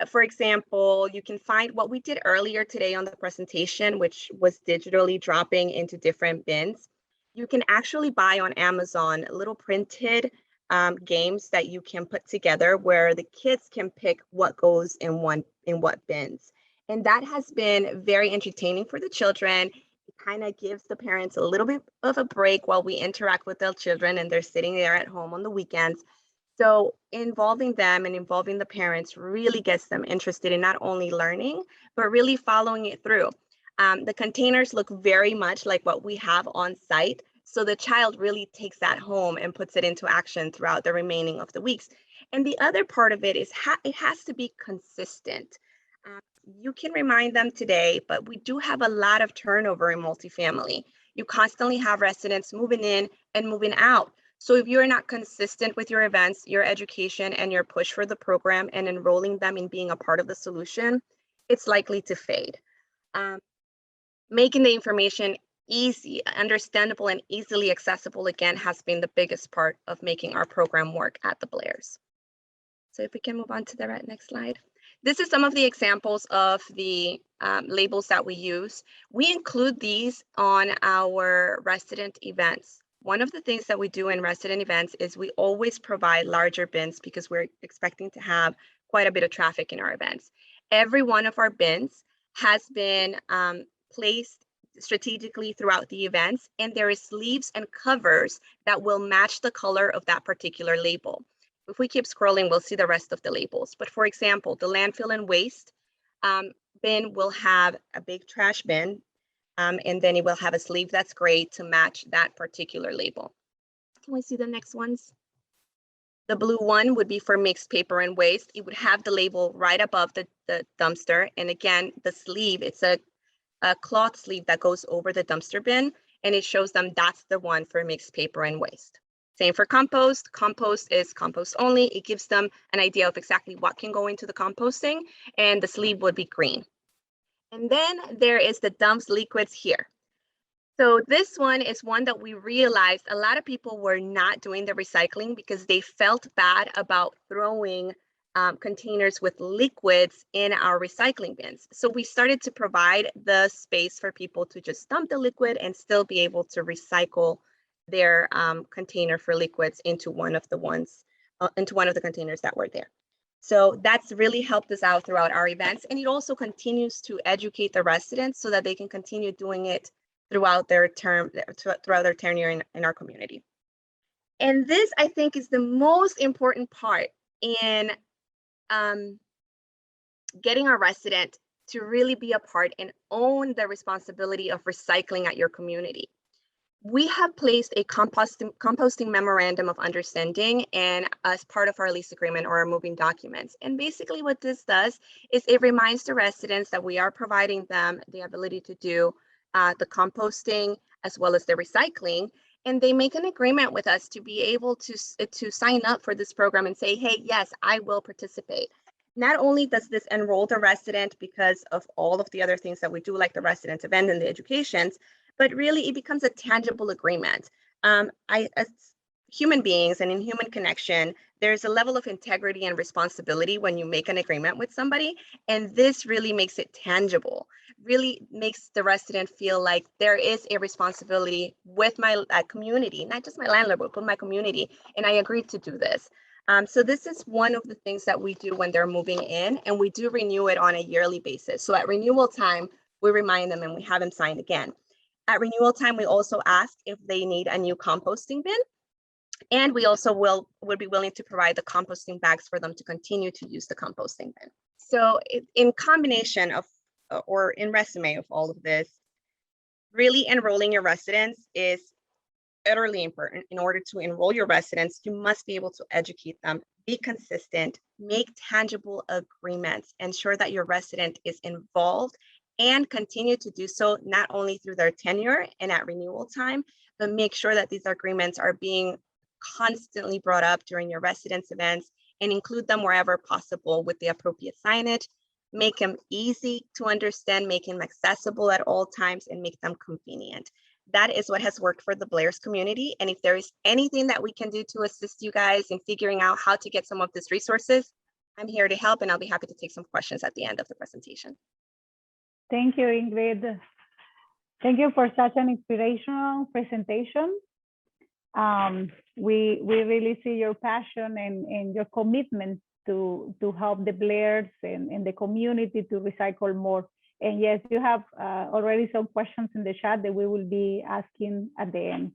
for example, you can find what we did earlier today on the presentation, which was digitally dropping into different bins. You can actually buy on Amazon little printed games that you can put together where the kids can pick what goes in what bins. And that has been very entertaining for the children. It kind of gives the parents a little bit of a break while we interact with their children and they're sitting there at home on the weekends. So involving them and involving the parents really gets them interested in not only learning, but really following it through. The containers look very much like what we have on site. So the child really takes that home and puts it into action throughout the remaining of the weeks. And the other part of it is it has to be consistent. You can remind them today, but we do have a lot of turnover in multifamily. You constantly have residents moving in and moving out. So if you're not consistent with your events, your education, and your push for the program and enrolling them in being a part of the solution, it's likely to fade. Making the information easy, understandable, and easily accessible, again, has been the biggest part of making our program work at the Blairs. So if we can move on to the next slide. This is some of the examples of the labels that we use. We include these on our resident events. One of the things that we do in resident events is we always provide larger bins because we're expecting to have quite a bit of traffic in our events. Every one of our bins has been placed strategically throughout the events, and there is sleeves and covers that will match the color of that particular label. If we keep scrolling, we'll see the rest of the labels. But for example, the landfill and waste bin will have a big trash bin, and then it will have a sleeve that's gray to match that particular label. Can we see the next ones? The blue one would be for mixed paper and waste. It would have the label right above the dumpster. And again, the sleeve, it's a cloth sleeve that goes over the dumpster bin, and it shows them that's the one for mixed paper and waste. Same for compost. Compost is compost only. It gives them an idea of exactly what can go into the composting, and the sleeve would be green. And then there is the dumps liquids here. So this one is one that we realized a lot of people were not doing the recycling because they felt bad about throwing containers with liquids in our recycling bins. So we started to provide the space for people to just dump the liquid and still be able to recycle their container for liquids into one of the containers that were there. So that's really helped us out throughout our events, and it also continues to educate the residents so that they can continue doing it throughout their tenure in our community. And this, I think, is the most important part in getting our resident to really be a part and own the responsibility of recycling at your community. We have placed a composting memorandum of understanding and as part of our lease agreement or our moving documents. And basically what this does is it reminds the residents that we are providing them the ability to do the composting as well as the recycling. And they make an agreement with us to be able to sign up for this program and say, hey, yes, I will participate. Not only does this enroll the resident because of all of the other things that we do, like the resident event and the educations, but really it becomes a tangible agreement. As human beings and in human connection, there's a level of integrity and responsibility when you make an agreement with somebody, and this really makes it tangible, really makes the resident feel like there is a responsibility with my community, not just my landlord, but with my community, and I agreed to do this. So this is one of the things that we do when they're moving in, and we do renew it on a yearly basis. So at renewal time, we remind them and we have them sign again. At renewal time, we also ask if they need a new composting bin, and we also would be willing to provide the composting bags for them to continue to use the composting bin. So in combination of, or in resume of all of this, really enrolling your residents is utterly important. In order to enroll your residents, you must be able to educate them, be consistent, make tangible agreements, ensure that your resident is involved and continue to do so not only through their tenure and at renewal time, but make sure that these agreements are being constantly brought up during your residence events and include them wherever possible with the appropriate signage. Make them easy to understand, make them accessible at all times, and make them convenient. That is what has worked for the Blairs community. And if there is anything that we can do to assist you guys in figuring out how to get some of these resources, I'm here to help, and I'll be happy to take some questions at the end of the presentation. Thank you, Ingrid. Thank you for such an inspirational presentation. We really see your passion and your commitment to help the Blairs and the community to recycle more. And yes, you have already some questions in the chat that we will be asking at the end.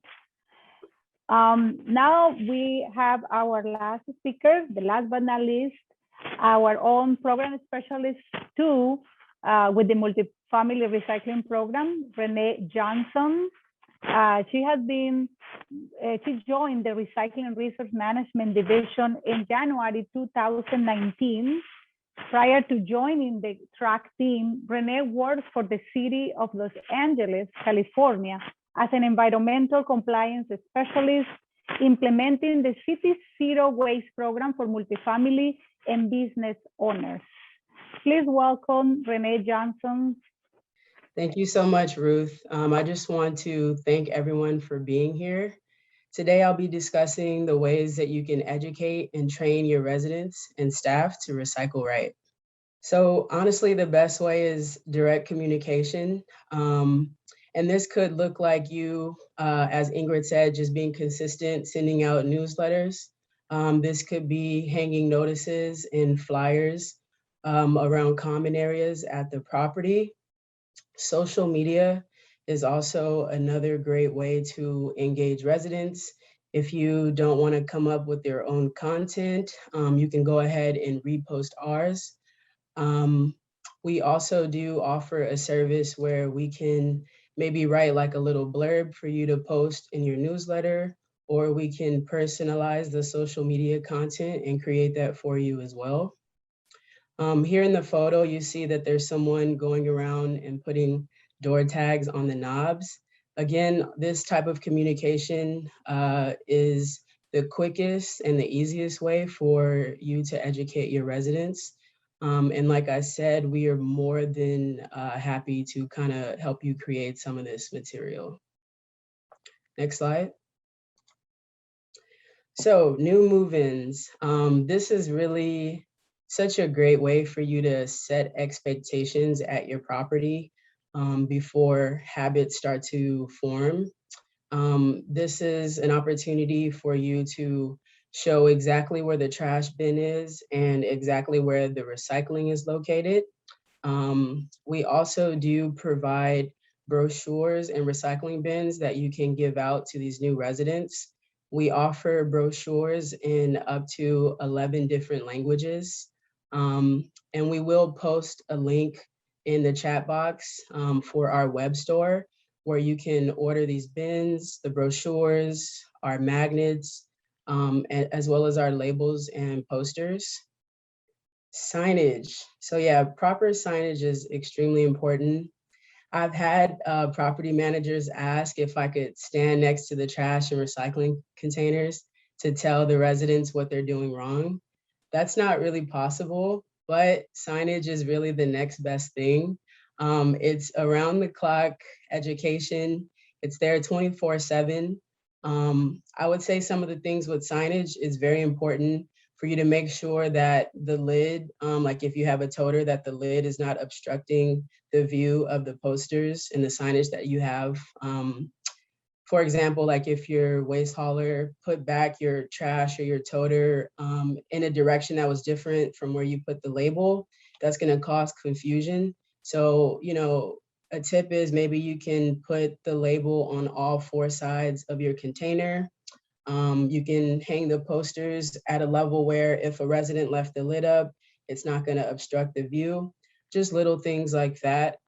Now we have our last speaker, the last but not least, our own program specialist too, with the multifamily recycling program, Renee Johnson. She joined the Recycling and Resource Management Division in January 2019. Prior to joining the track team, Renee worked for the city of Los Angeles, California, as an environmental compliance specialist, implementing the city's zero waste program for multifamily and business owners. Please welcome Renee Johnson. Thank you so much, Ruth. I just want to thank everyone for being here. Today, I'll be discussing the ways that you can educate and train your residents and staff to recycle right. So honestly, the best way is direct communication. And this could look like you, as Ingrid said, just being consistent, sending out newsletters. This could be hanging notices and flyers around common areas at the property. Social media is also another great way to engage residents. If you don't want to come up with your own content, you can go ahead and repost ours. We also do offer a service where we can maybe write like a little blurb for you to post in your newsletter, or we can personalize the social media content and create that for you as well. Here in the photo, you see that there's someone going around and putting door tags on the knobs. Again, this type of communication is the quickest and the easiest way for you to educate your residents. And like I said, we are more than happy to kind of help you create some of this material. Next slide. So new move-ins. This is really such a great way for you to set expectations at your property before habits start to form. This is an opportunity for you to show exactly where the trash bin is and exactly where the recycling is located. We also do provide brochures and recycling bins that you can give out to these new residents. We offer brochures in up to 11 different languages. And we will post a link in the chat box for our web store where you can order these bins, the brochures, our magnets, as well as our labels and posters. Signage. So yeah, proper signage is extremely important. I've had property managers ask if I could stand next to the trash and recycling containers to tell the residents what they're doing wrong. That's not really possible, but signage is really the next best thing. It's around the clock education. It's there 24/7. I would say some of the things with signage is very important for you to make sure that the lid, like if you have a toter, that the lid is not obstructing the view of the posters and the signage that you have. For example, like if your waste hauler put back your trash or your toter in a direction that was different from where you put the label, that's gonna cause confusion. So, you know, a tip is maybe you can put the label on all 4 sides of your container. You can hang the posters at a level where if a resident left the lid up, it's not gonna obstruct the view. Just little things like that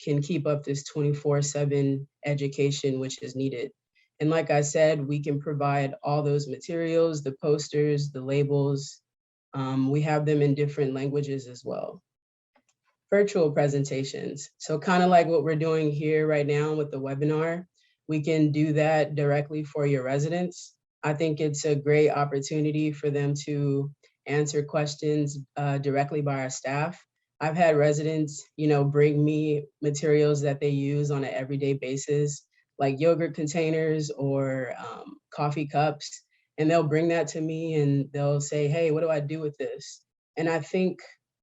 can keep up this 24/7 education, which is needed. And like I said, we can provide all those materials, the posters, the labels. We have them in different languages as well. Virtual presentations. So kind of like what we're doing here right now with the webinar, we can do that directly for your residents. I think it's a great opportunity for them to answer questions directly by our staff. I've had residents, you know, bring me materials that they use on an everyday basis, like yogurt containers or coffee cups, and they'll bring that to me and they'll say, hey, what do I do with this? And I think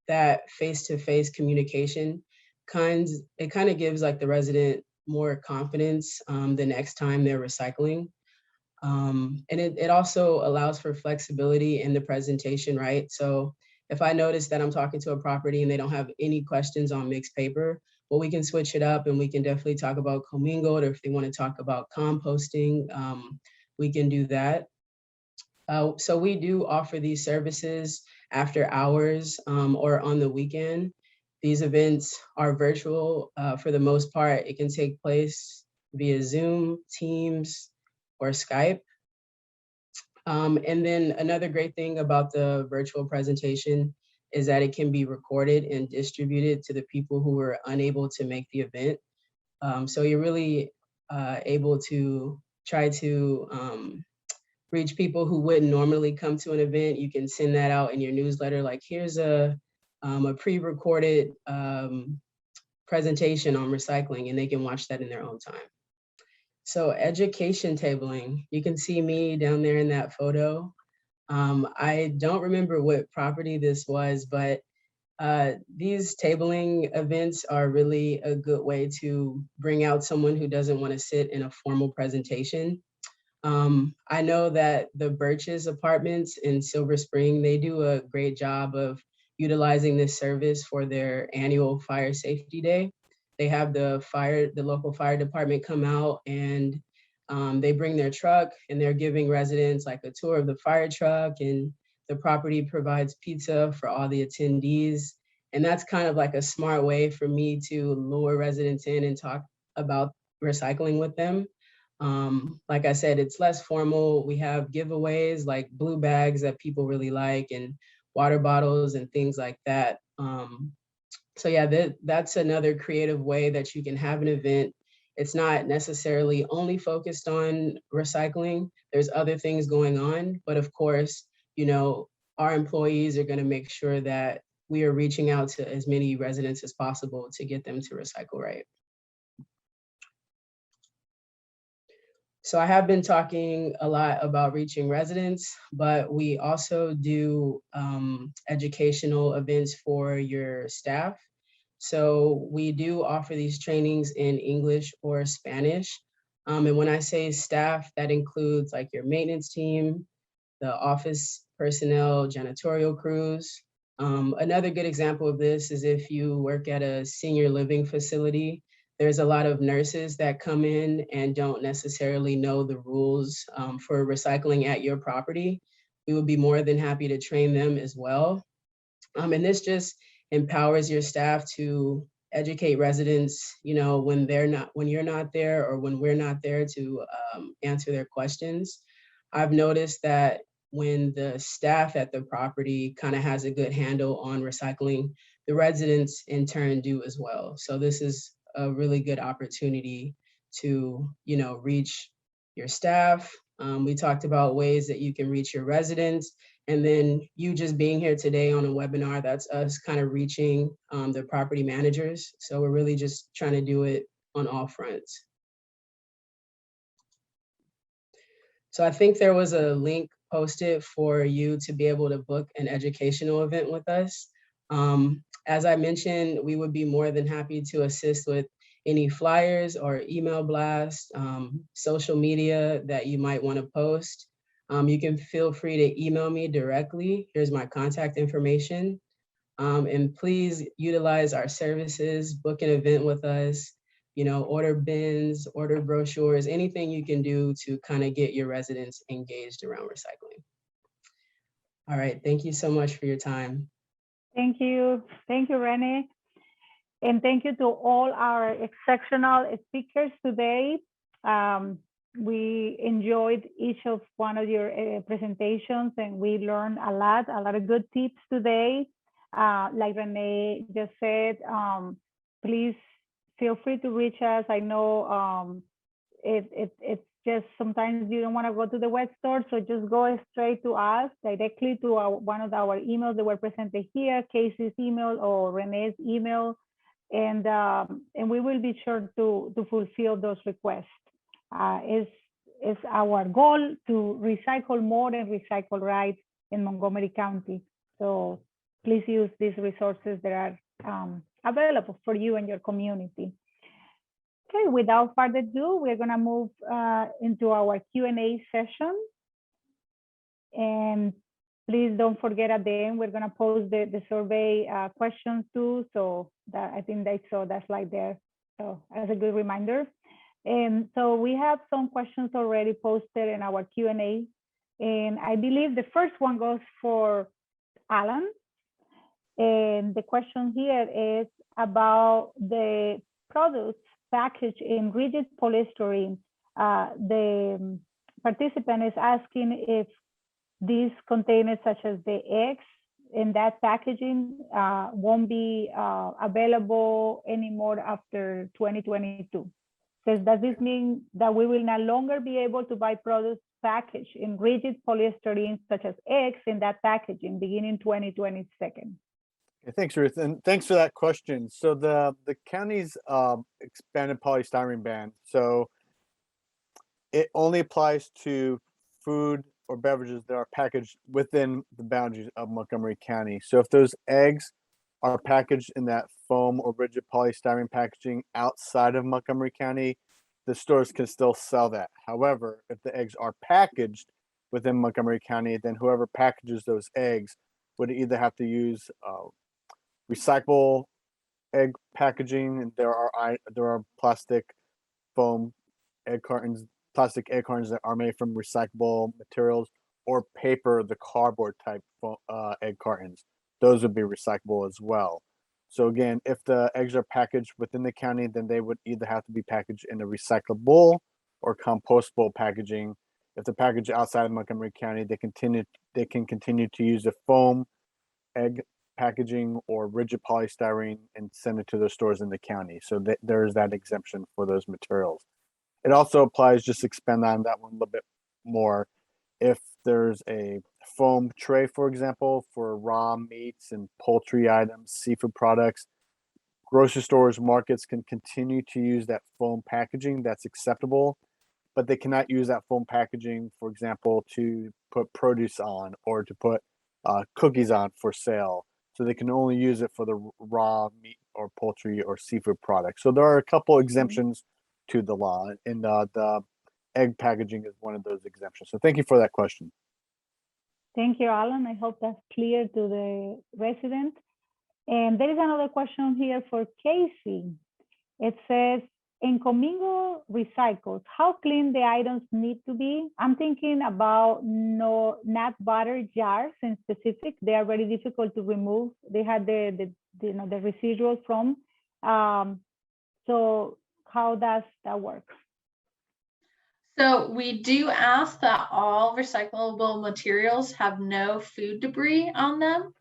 that face-to-face communication kind of gives like the resident more confidence the next time they're recycling. And it also allows for flexibility in the presentation, right? So if I notice that I'm talking to a property and they don't have any questions on mixed paper, well, we can switch it up and we can definitely talk about commingled, or if they want to talk about composting, we can do that. So we do offer these services after hours or on the weekend. These events are virtual for the most part. It can take place via Zoom, Teams, or Skype. And then another great thing about the virtual presentation is that it can be recorded and distributed to the people who were unable to make the event. So you're really able to try to reach people who wouldn't normally come to an event. You can send that out in your newsletter, like here's a pre-recorded presentation on recycling, and they can watch that in their own time. So education tabling, you can see me down there in that photo. I don't remember what property this was, but these tabling events are really a good way to bring out someone who doesn't want to sit in a formal presentation. I know that the Birches Apartments in Silver Spring, they do a great job of utilizing this service for their annual fire safety day. They have the local fire department come out and they bring their truck and they're giving residents like a tour of the fire truck, and the property provides pizza for all the attendees. And that's kind of like a smart way for me to lure residents in and talk about recycling with them. Like I said, it's less formal. We have giveaways like blue bags that people really like, and water bottles and things like that. So yeah, that's another creative way that you can have an event. It's not necessarily only focused on recycling. There's other things going on, but of course, you know, our employees are going to make sure that we are reaching out to as many residents as possible to get them to recycle right. So I have been talking a lot about reaching residents, but we also do educational events for your staff. So we do offer these trainings in English or Spanish. And when I say staff, that includes like your maintenance team, the office personnel, janitorial crews. Another good example of this is if you work at a senior living facility, there's a lot of nurses that come in and don't necessarily know the rules for recycling at your property. We would be more than happy to train them as well. And this just empowers your staff to educate residents, you know, when you're not there or when we're not there to answer their questions. I've noticed that when the staff at the property kind of has a good handle on recycling, the residents in turn do as well. So this is a really good opportunity to, you know, reach your staff. We talked about ways that you can reach your residents, and then you just being here today on a webinar, that's us kind of reaching the property managers. So we're really just trying to do it on all fronts. So I think there was a link posted for you to be able to book an educational event with us. As I mentioned, we would be more than happy to assist with any flyers or email blasts, social media that you might want to post. You can feel free to email me directly. Here's my contact information. And please utilize our services, book an event with us, you know, order bins, order brochures, anything you can do to kind of get your residents engaged around recycling. All right, thank you so much for your time. Thank you, Renee. And thank you to all our exceptional speakers today. We enjoyed each of one of your presentations, and we learned a lot of good tips today. Like Renee just said, please feel free to reach us. I know it's just sometimes you don't want to go to the web store, so just go straight to us, directly to one of our emails that were presented here, Casey's email or Renee's email, and we will be sure to fulfill those requests. It's our goal to recycle more and recycle right in Montgomery County. So please use these resources that are available for you and your community. Okay, without further ado, we're gonna move into our Q&A session. And please don't forget at the end, we're gonna post the survey questions too. So that I think they saw that slide there. So as a good reminder. And so we have some questions already posted in our Q&A. And I believe the first one goes for Alan. And the question here is about the products packaged in rigid polystyrene. The participant is asking if these containers, such as the eggs in that packaging, won't be available anymore after 2022. Says, does this mean that we will no longer be able to buy products packaged in rigid polystyrene, such as eggs, in that packaging beginning 2022? Okay, thanks, Ruth, and thanks for that question. So the county's expanded polystyrene ban, so it only applies to food or beverages that are packaged within the boundaries of Montgomery County. So if those eggs are packaged in that foam or rigid polystyrene packaging outside of Montgomery County, the stores can still sell that. However, if the eggs are packaged within Montgomery County, then whoever packages those eggs would either have to use recyclable egg packaging, and there are plastic foam egg cartons, plastic egg cartons that are made from recyclable materials, or paper, the cardboard type egg cartons. Those would be recyclable as well. So again, if the eggs are packaged within the county, then they would either have to be packaged in a recyclable or compostable packaging. If they're packaged outside of Montgomery County, they can continue to use a foam egg packaging or rigid polystyrene and send it to the stores in the county. So there is that exemption for those materials. It also applies, just expand on that one a little bit more, if there's a foam tray, for example, for raw meats and poultry items, seafood products, grocery stores, markets can continue to use that foam packaging. That's acceptable, but they cannot use that foam packaging, for example, to put produce on or to put cookies on for sale. So they can only use it for the raw meat or poultry or seafood products. So there are a couple exemptions to the law, and the egg packaging is one of those exemptions. So thank you for that question. Thank you, Alan. I hope that's clear to the resident. And there is another question here for Casey. It says, in commingled recycles, how clean the items need to be? I'm thinking about nut butter jars in specific. They are very difficult to remove. They had the residuals from. So how does that work? So we do ask that all recyclable materials have no food debris on them.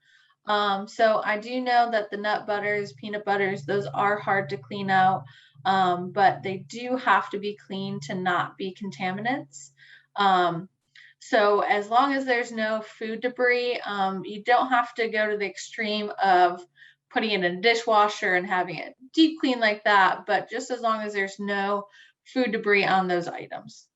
So I do know that the nut butters, peanut butters, those are hard to clean out, but they do have to be clean to not be contaminants. So as long as there's no food debris, you don't have to go to the extreme of putting it in a dishwasher and having it deep clean like that, but just as long as there's no food debris on those items.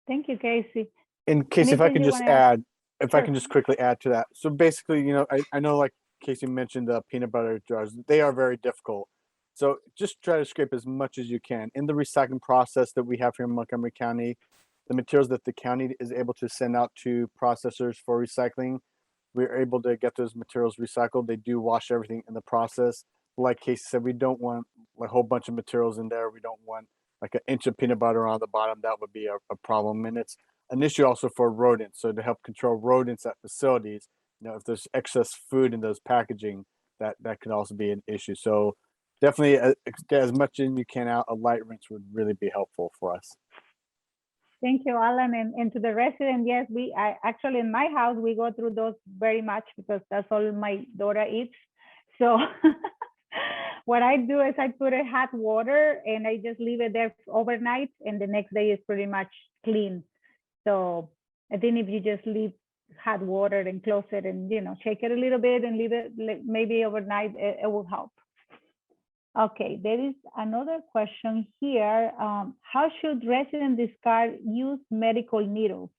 Thank you, Casey. And Casey, if I can just add, if I can just quickly add to that. So basically, I know, like Casey mentioned, the peanut butter jars, they are very difficult. So just try to scrape as much as you can. In the recycling process that we have here in Montgomery County, the materials that the county is able to send out to processors for recycling, we're able to get those materials recycled. They do wash everything in the process. Like Casey said, we don't want a whole bunch of materials in there. We don't want like an inch of peanut butter on the bottom. That would be a problem. And it's an issue also for rodents. So to help control rodents at facilities, if there's excess food in those packaging, that could also be an issue. So definitely get as much as you can out. A light rinse would really be helpful for us. Thank you, Alan. And to the resident, yes, I actually, in my house, we go through those very much because that's all my daughter eats. So what I do is I put in hot water and I just leave it there overnight, and the next day is pretty much clean. So I think if you just leave hot water and close it and, shake it a little bit and leave it maybe overnight, it will help. Okay, there is another question here. How should residents discard used medical needles?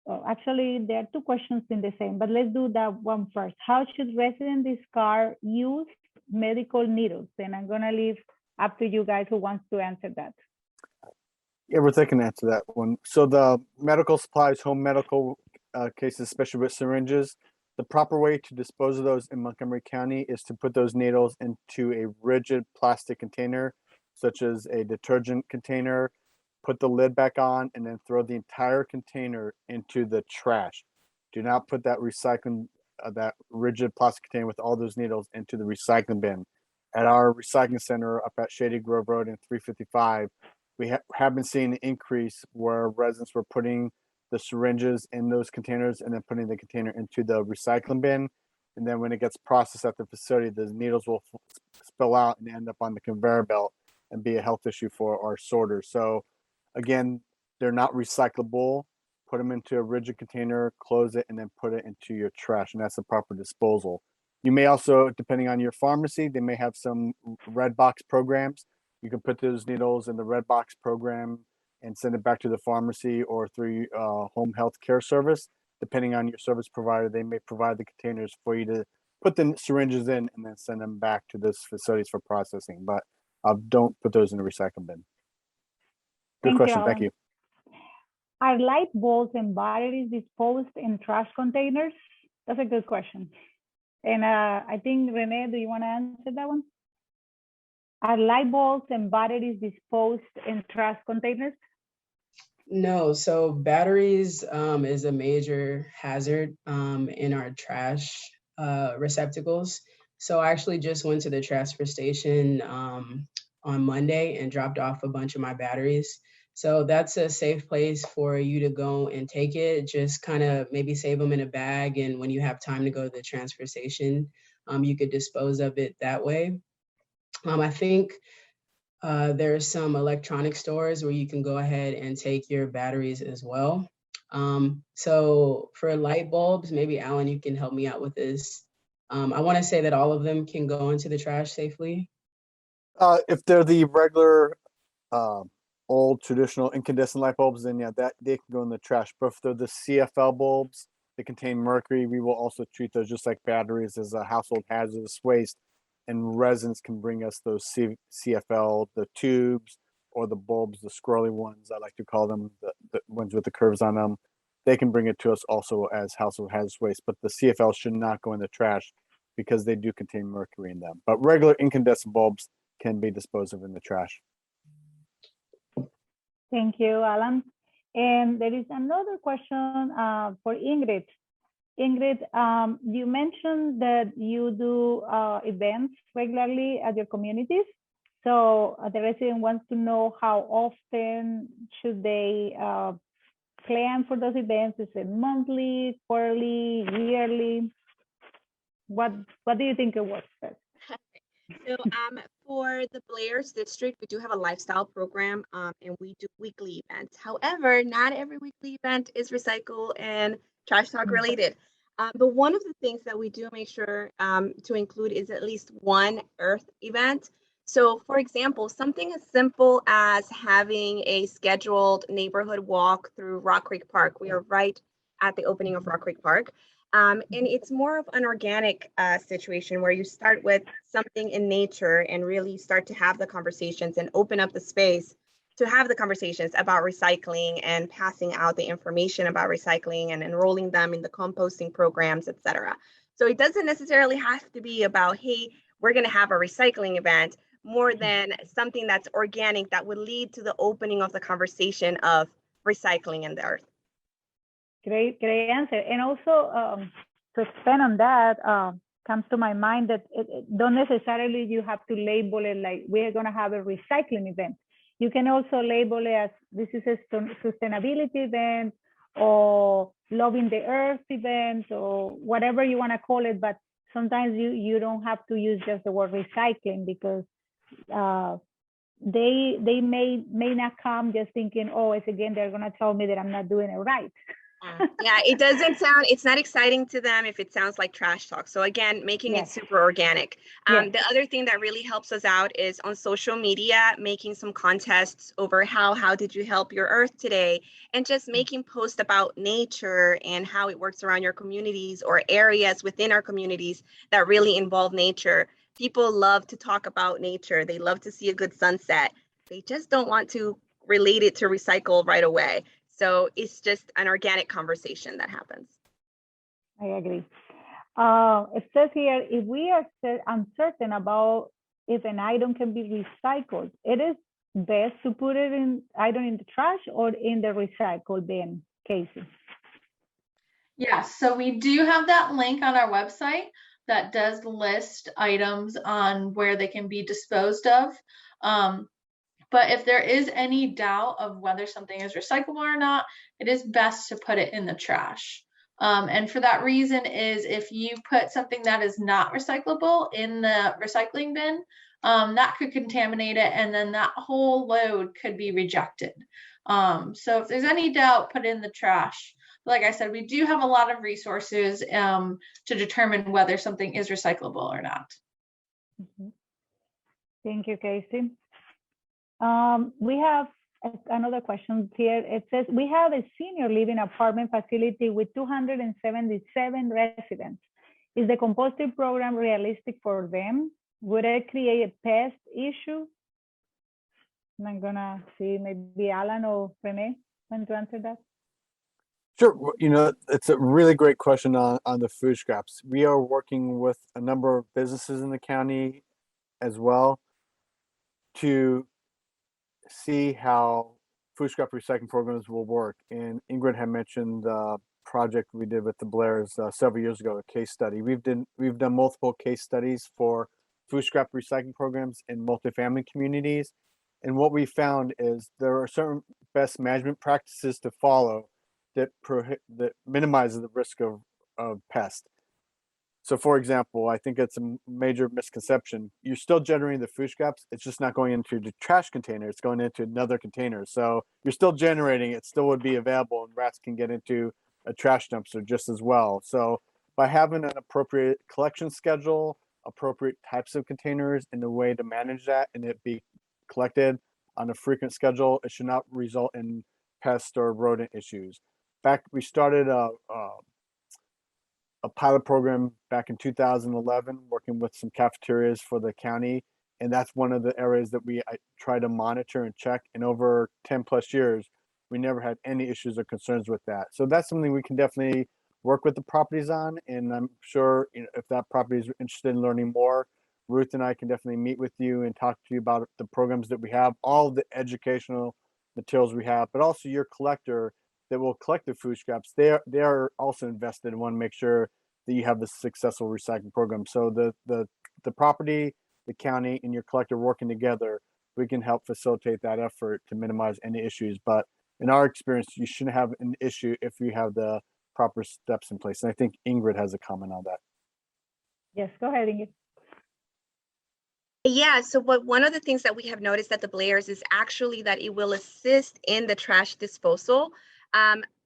Well, actually, there are two questions in the same, but let's do that one first. How should residents discard used medical needles? And I'm gonna leave up to you guys who wants to answer that. Yeah, we're taking answer that one. So the medical supplies, home medical cases, especially with syringes. The proper way to dispose of those in Montgomery County is to put those needles into a rigid plastic container, such as a detergent container, put the lid back on, and then throw the entire container into the trash. Do not put that that rigid plastic container with all those needles into the recycling bin. At our recycling center up at Shady Grove Road and 355, we have been seeing an increase where residents were putting the syringes in those containers and then putting the container into the recycling bin. And then when it gets processed at the facility, the needles will spill out and end up on the conveyor belt and be a health issue for our sorters. So again, they're not recyclable. Put them into a rigid container, close it, and then put it into your trash. And that's the proper disposal. You may also, depending on your pharmacy, they may have some red box programs. You can put those needles in the red box program and send it back to the pharmacy or through home health care service. Depending on your service provider, they may provide the containers for you to put the syringes in and then send them back to those facilities for processing. But don't put those in the recycle bin. Good question. Thank you. Are light bulbs and batteries disposed in trash containers? That's a good question. And I think, Renee, do you want to answer that one? Are light bulbs and batteries disposed in trash containers? No, so batteries is a major hazard in our trash receptacles. So I actually just went to the transfer station on Monday and dropped off a bunch of my batteries. So that's a safe place for you to go and take it. Just kind of maybe save them in a bag. And when you have time to go to the transfer station, you could dispose of it that way. I think there are some electronic stores where you can go ahead and take your batteries as well. So for light bulbs, maybe Alan, you can help me out with this. I want to say that all of them can go into the trash safely. If they're the regular old traditional incandescent light bulbs, then yeah, that they can go in the trash. But if they're the CFL bulbs that contain mercury, we will also treat those just like batteries as a household hazardous waste. And residents can bring us those CFL, the tubes or the bulbs, the squirrely ones, I like to call them, the ones with the curves on them. They can bring it to us also as household hazardous waste, but the CFL should not go in the trash because they do contain mercury in them. But regular incandescent bulbs can be disposed of in the trash. Thank you, Alan. And there is another question for Ingrid. Ingrid, you mentioned that you do events regularly at your communities. So the resident wants to know how often should they plan for those events? Is it monthly, quarterly, yearly? What do you think it works best? So for the Blair's district, we do have a lifestyle program and we do weekly events. However, not every weekly event is recycle and trash talk related. But one of the things that we do make sure to include is at least one Earth event. So for example, something as simple as having a scheduled neighborhood walk through Rock Creek Park. We are right at the opening of Rock Creek Park. And it's more of an organic situation where you start with something in nature and really start to have the conversations and open up the space to have the conversations about recycling and passing out the information about recycling and enrolling them in the composting programs, et cetera. So it doesn't necessarily have to be about, hey, we're going to have a recycling event, more than something that's organic that would lead to the opening of the conversation of recycling in the earth. Great answer. And also to expand on that, comes to my mind that don't necessarily you have to label it like we're going to have a recycling event. You can also label it as this is a sustainability event or loving the earth event or whatever you want to call it. But sometimes you don't have to use just the word recycling because they may not come just thinking, oh, it's again, they're going to tell me that I'm not doing it right. Yeah, it doesn't sound, it's not exciting to them if it sounds like trash talk. So again, making it super organic. The other thing that really helps us out is on social media, making some contests over how did you help your earth today? And just making posts about nature and how it works around your communities or areas within our communities that really involve nature. People love to talk about nature. They love to see a good sunset. They just don't want to relate it to recycle right away. So it's just an organic conversation that happens. I agree. It says here, if we are uncertain about if an item can be recycled, it is best to put it in either in the trash or in the recycle bin, Casey. Yes, so we do have that link on our website that does list items on where they can be disposed of. But if there is any doubt of whether something is recyclable or not, it is best to put it in the trash. And for that reason is if you put something that is not recyclable in the recycling bin, that could contaminate it, and then that whole load could be rejected. So if there's any doubt, put it in the trash. Like I said, we do have a lot of resources to determine whether something is recyclable or not. Thank you, Casey. We have another question here. It says, we have a senior living apartment facility with 277 residents. Is the composting program realistic for them? Would it create a pest issue? And I'm gonna see maybe Alan or Renee want to answer that. Sure. Well, you know, it's a really great question on the food scraps. We are working with a number of businesses in the county as well to see how food scrap recycling programs will work. And Ingrid had mentioned the project we did with the Blairs several years ago, a case study. We've done multiple case studies for food scrap recycling programs in multifamily communities. And what we found is there are certain best management practices to follow that minimizes the risk of pest. So for example, I think it's a major misconception. You're still generating the food scraps. It's just not going into the trash container. It's going into another container. So you're still generating, it still would be available, and rats can get into a trash dumpster just as well. So by having an appropriate collection schedule, appropriate types of containers, and a way to manage that, and it be collected on a frequent schedule, it should not result in pest or rodent issues. We started a pilot program back in 2011, working with some cafeterias for the county. And that's one of the areas that I try to monitor and check. And over 10 plus years, we never had any issues or concerns with that. So that's something we can definitely work with the properties on. And I'm sure, you know, if that property is interested in learning more, Ruth and I can definitely meet with you and talk to you about the programs that we have, all the educational materials we have, but also your collector that will collect the food scraps. They are also invested and want to make sure that you have the successful recycling program. So the property, the county, and your collector working together, we can help facilitate that effort to minimize any issues. But in our experience, you shouldn't have an issue if you have the proper steps in place. And I think Ingrid has a comment on that. Yes, go ahead, Ingrid. Yeah, so one of the things that we have noticed at the Blairs is actually that it will assist in the trash disposal.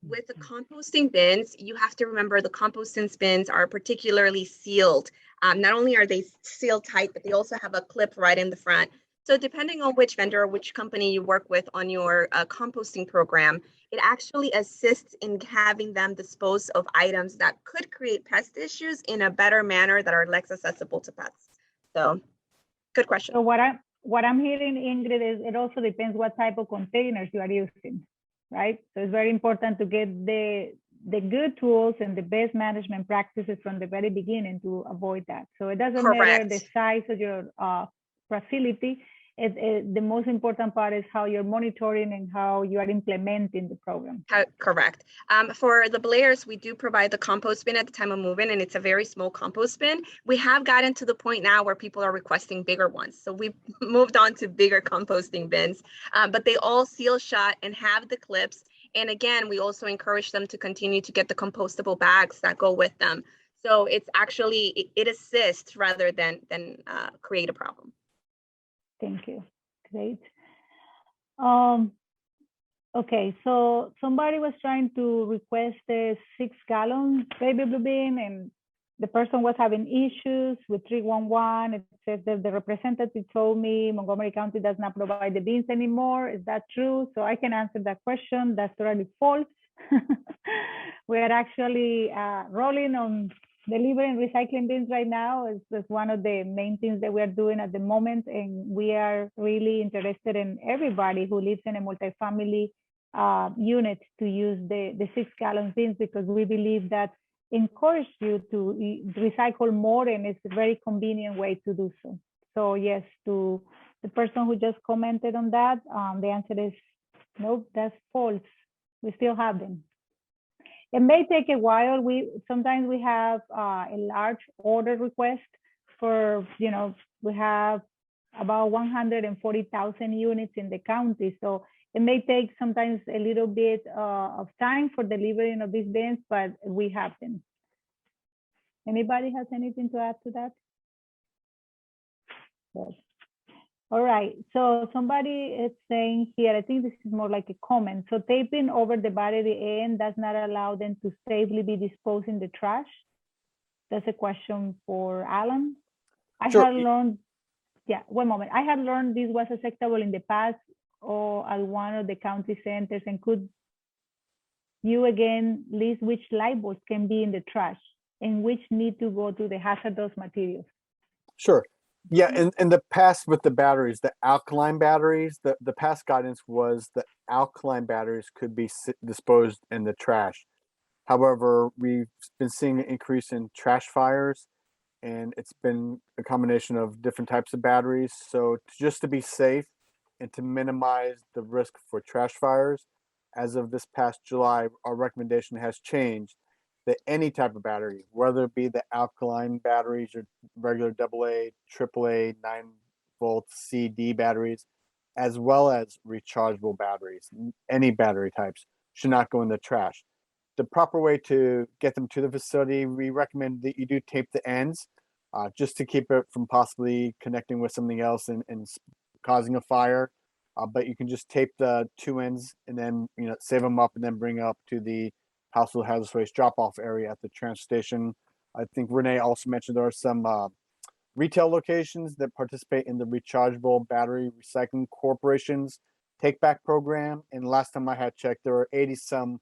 With the composting bins, you have to remember the composting bins are particularly sealed. Not only are they sealed tight, but they also have a clip right in the front. So depending on which vendor or which company you work with on your composting program, it actually assists in having them dispose of items that could create pest issues in a better manner that are less accessible to pets. So good question. So what I'm hearing, Ingrid, is it also depends what type of containers you are using, right? So it's very important to get the good tools and the best management practices from the very beginning to avoid that. So it doesn't matter the size of your facility. The most important part is how you're monitoring and how you are implementing the program. Correct. For the Blairs, we do provide the compost bin at the time of moving, and it's a very small compost bin. We have gotten to the point now where people are requesting bigger ones. So we've moved on to bigger composting bins, but they all seal shut and have the clips. And again, we also encourage them to continue to get the compostable bags that go with them. So it's actually, it assists rather than create a problem. Thank you. Great. Okay, so somebody was trying to request a 6-gallon baby blue bin, and the person was having issues with 311. It says that the representative told me Montgomery County does not provide the bins anymore. Is that true? So I can answer that question. That's totally false. We are actually rolling on delivering recycling bins right now. Is one of the main things that we are doing at the moment, and we are really interested in everybody who lives in a multifamily units to use the 6-gallon bins, because we believe that encourage you to recycle more, and it's a very convenient way to do so. So yes, to the person who just commented on that, the answer is nope, that's false. We still have them. It may take a while. Sometimes we have a large order request for, we have about 140,000 units in the county. So it may take sometimes a little bit of time for delivering of these bins, but we have them. Anybody has anything to add to that? Yes. All right, so somebody is saying here, I think this is more like a comment. So taping over the battery end does not allow them to safely be disposed in the trash. That's a question for Alan. Sure. I had learned, yeah, one moment. I had learned this was acceptable in the past or at one of the county centers. And could you again list which light bulbs can be in the trash and which need to go to the hazardous materials? Sure. Yeah, in the past with the batteries, the alkaline batteries, the past guidance was the alkaline batteries could be disposed in the trash. However, we've been seeing an increase in trash fires, and it's been a combination of different types of batteries. So just to be safe and to minimize the risk for trash fires, as of this past July, our recommendation has changed that any type of battery, whether it be the alkaline batteries or regular AA, AAA, 9-volt CD batteries, as well as rechargeable batteries, any battery types should not go in the trash. The proper way to get them to the facility, we recommend that you do tape the ends, just to keep it from possibly connecting with something else and causing a fire. But you can just tape the two ends and then save them up and then bring up to the household hazardous waste drop-off area at the transfer station. I think Renee also mentioned there are some retail locations that participate in the Rechargeable Battery Recycling Corporation's Take Back program. And last time I had checked, there are 80-some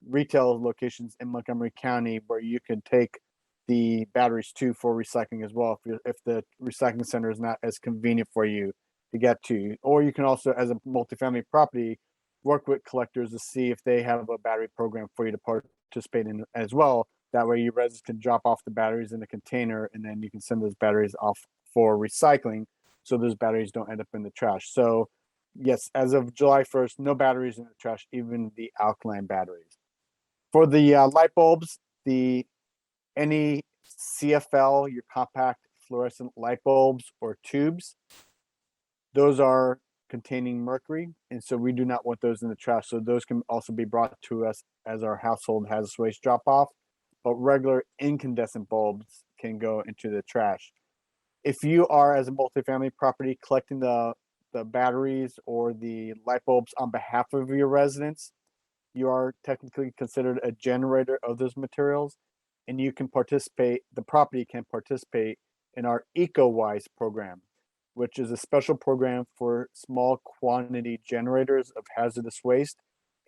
retail locations in Montgomery County where you can take the batteries to for recycling as well if the recycling center is not as convenient for you to get to. Or you can also, as a multifamily property, work with collectors to see if they have a battery program for you to participate in as well. That way your residents can drop off the batteries in a container and then you can send those batteries off for recycling so those batteries don't end up in the trash. So yes, as of July 1st, no batteries in the trash, even the alkaline batteries. For the light bulbs, any CFL, your compact fluorescent light bulbs or tubes, those are containing mercury, and so we do not want those in the trash. So those can also be brought to us as our household hazardous waste drop off, but regular incandescent bulbs can go into the trash. If you are, as a multifamily property, collecting the batteries or the light bulbs on behalf of your residents, you are technically considered a generator of those materials, and you can participate, the property can participate in our EcoWise program, which is a special program for small quantity generators of hazardous waste.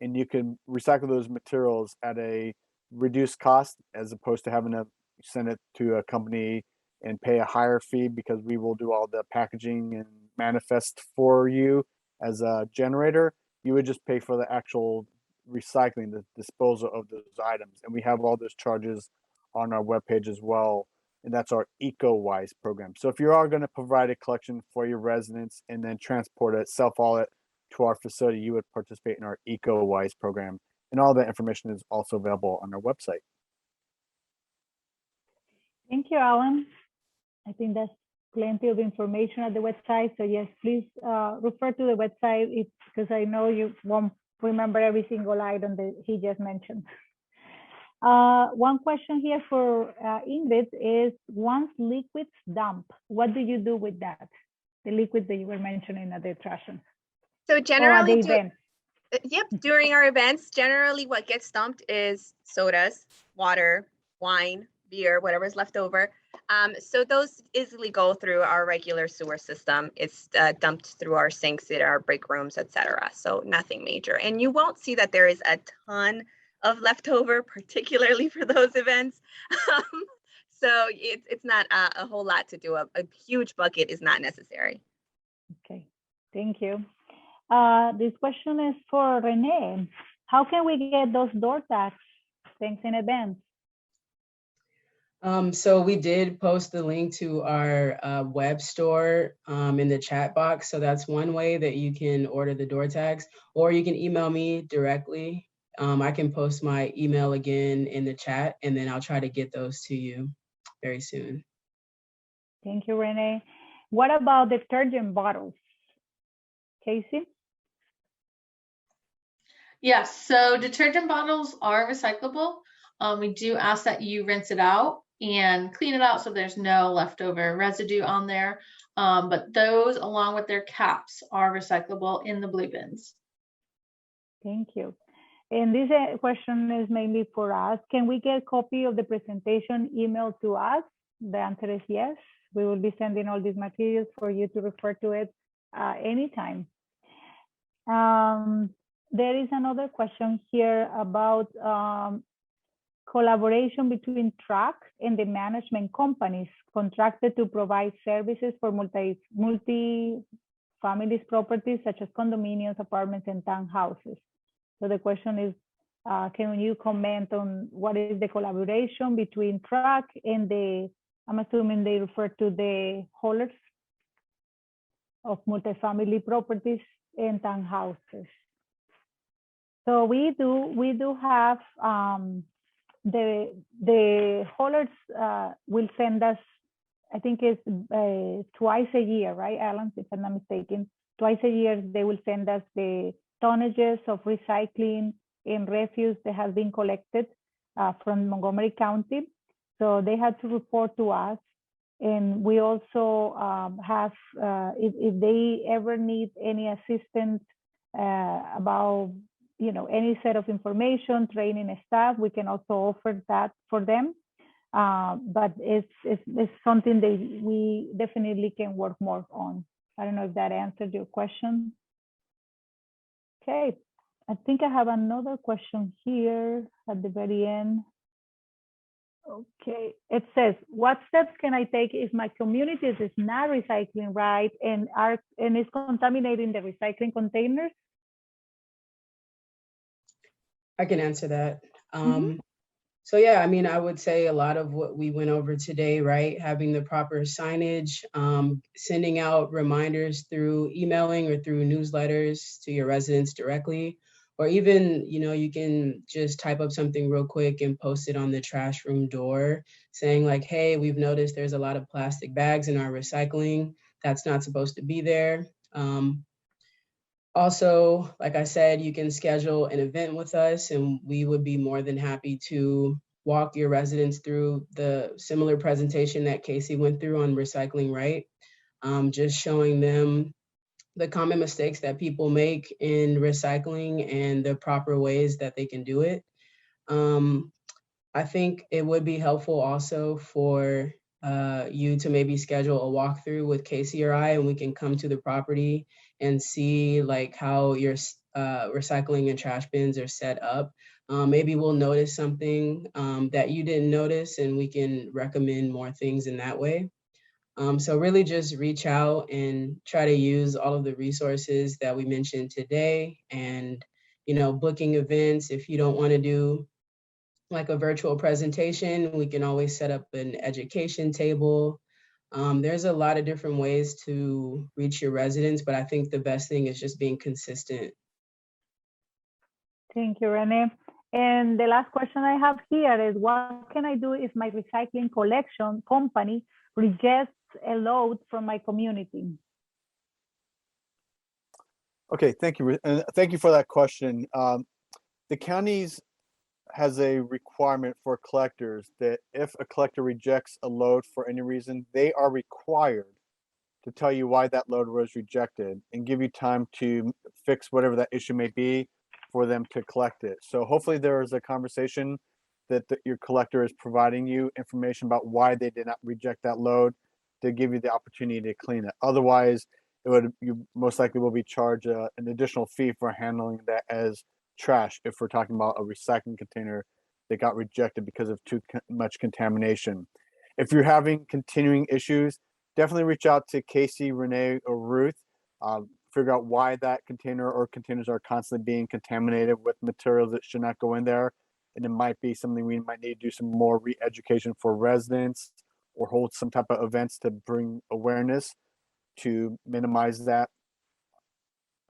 And you can recycle those materials at a reduced cost as opposed to having to send it to a company and pay a higher fee, because we will do all the packaging and manifest for you as a generator. You would just pay for the actual recycling, the disposal of those items. And we have all those charges on our webpage as well. And that's our EcoWise program. So if you are going to provide a collection for your residents and then transport it, self-haul it to our facility, you would participate in our EcoWise program. And all that information is also available on our website. Thank you, Alan. I think that's plenty of information at the website. So yes, please refer to the website because I know you won't remember every single item that he just mentioned. One question here for Ingrid is, once liquids dump, what do you do with that? The liquids that you were mentioning at the trash. So generally, Yep. During our events, generally what gets dumped is sodas, water, wine, beer, whatever's left over. So those easily go through our regular sewer system. It's dumped through our sinks in our break rooms, etc. So nothing major. And you won't see that there is a ton of leftover, particularly for those events. So it's not a whole lot to do. A huge bucket is not necessary. Okay, thank you. This question is for Renee. How can we get those door tags? Thanks in advance. So we did post the link to our web store in the chat box. So that's one way that you can order the door tags, or you can email me directly. I can post my email again in the chat, and then I'll try to get those to you very soon. Thank you, Renee. What about detergent bottles? Casey? Yes, so detergent bottles are recyclable. We do ask that you rinse it out and clean it out so there's no leftover residue on there. But those, along with their caps, are recyclable in the blue bins. Thank you. And this question is mainly for us. Can we get a copy of the presentation emailed to us? The answer is yes. We will be sending all these materials for you to refer to it anytime. There is another question here about collaboration between TRAC and the management companies contracted to provide services for multi-families properties such as condominiums, apartments, and townhouses. So the question is, can you comment on what is the collaboration between TRAC and the, I'm assuming they refer to the haulers of multifamily properties and townhouses. So we do have the haulers will send us, I think it's twice a year, right, Alan, if I'm not mistaken. Twice a year they will send us the tonnages of recycling and refuse that has been collected from Montgomery County. So they had to report to us. And we also have, if they ever need any assistance about, any set of information, training staff, we can also offer that for them. But it's something that we definitely can work more on. I don't know if that answered your question. Okay, I think I have another question here at the very end. Okay, it says, what steps can I take if my community is not recycling right and is contaminating the recycling containers? I can answer that. So yeah, I mean, I would say a lot of what we went over today, right? Having the proper signage, sending out reminders through emailing or through newsletters to your residents directly, or even, you can just type up something real quick and post it on the trash room door saying like, hey, we've noticed there's a lot of plastic bags in our recycling. That's not supposed to be there. Also, like I said, you can schedule an event with us and we would be more than happy to walk your residents through the similar presentation that Casey went through on recycling right. Just showing them the common mistakes that people make in recycling and the proper ways that they can do it. I think it would be helpful also for you to maybe schedule a walkthrough with Casey or I, and we can come to the property and see like how your recycling and trash bins are set up. Maybe we'll notice something that you didn't notice and we can recommend more things in that way. So really just reach out and try to use all of the resources that we mentioned today and, booking events. If you don't want to do like a virtual presentation, we can always set up an education table. There's a lot of different ways to reach your residents, but I think the best thing is just being consistent. Thank you, Renee. And the last question I have here is, what can I do if my recycling collection company rejects a load from my community? Okay, thank you. And thank you for that question. The counties has a requirement for collectors that if a collector rejects a load for any reason, they are required to tell you why that load was rejected and give you time to fix whatever that issue may be for them to collect it. So hopefully there is a conversation that your collector is providing you information about why they did not reject that load to give you the opportunity to clean it. Otherwise, you most likely will be charged an additional fee for handling that as trash if we're talking about a recycling container that got rejected because of too much contamination. If you're having continuing issues, definitely reach out to Casey, Renee, or Ruth. figure out why that container or containers are constantly being contaminated with materials that should not go in there. And it might be something we might need to do some more re-education for residents or hold some type of events to bring awareness to minimize that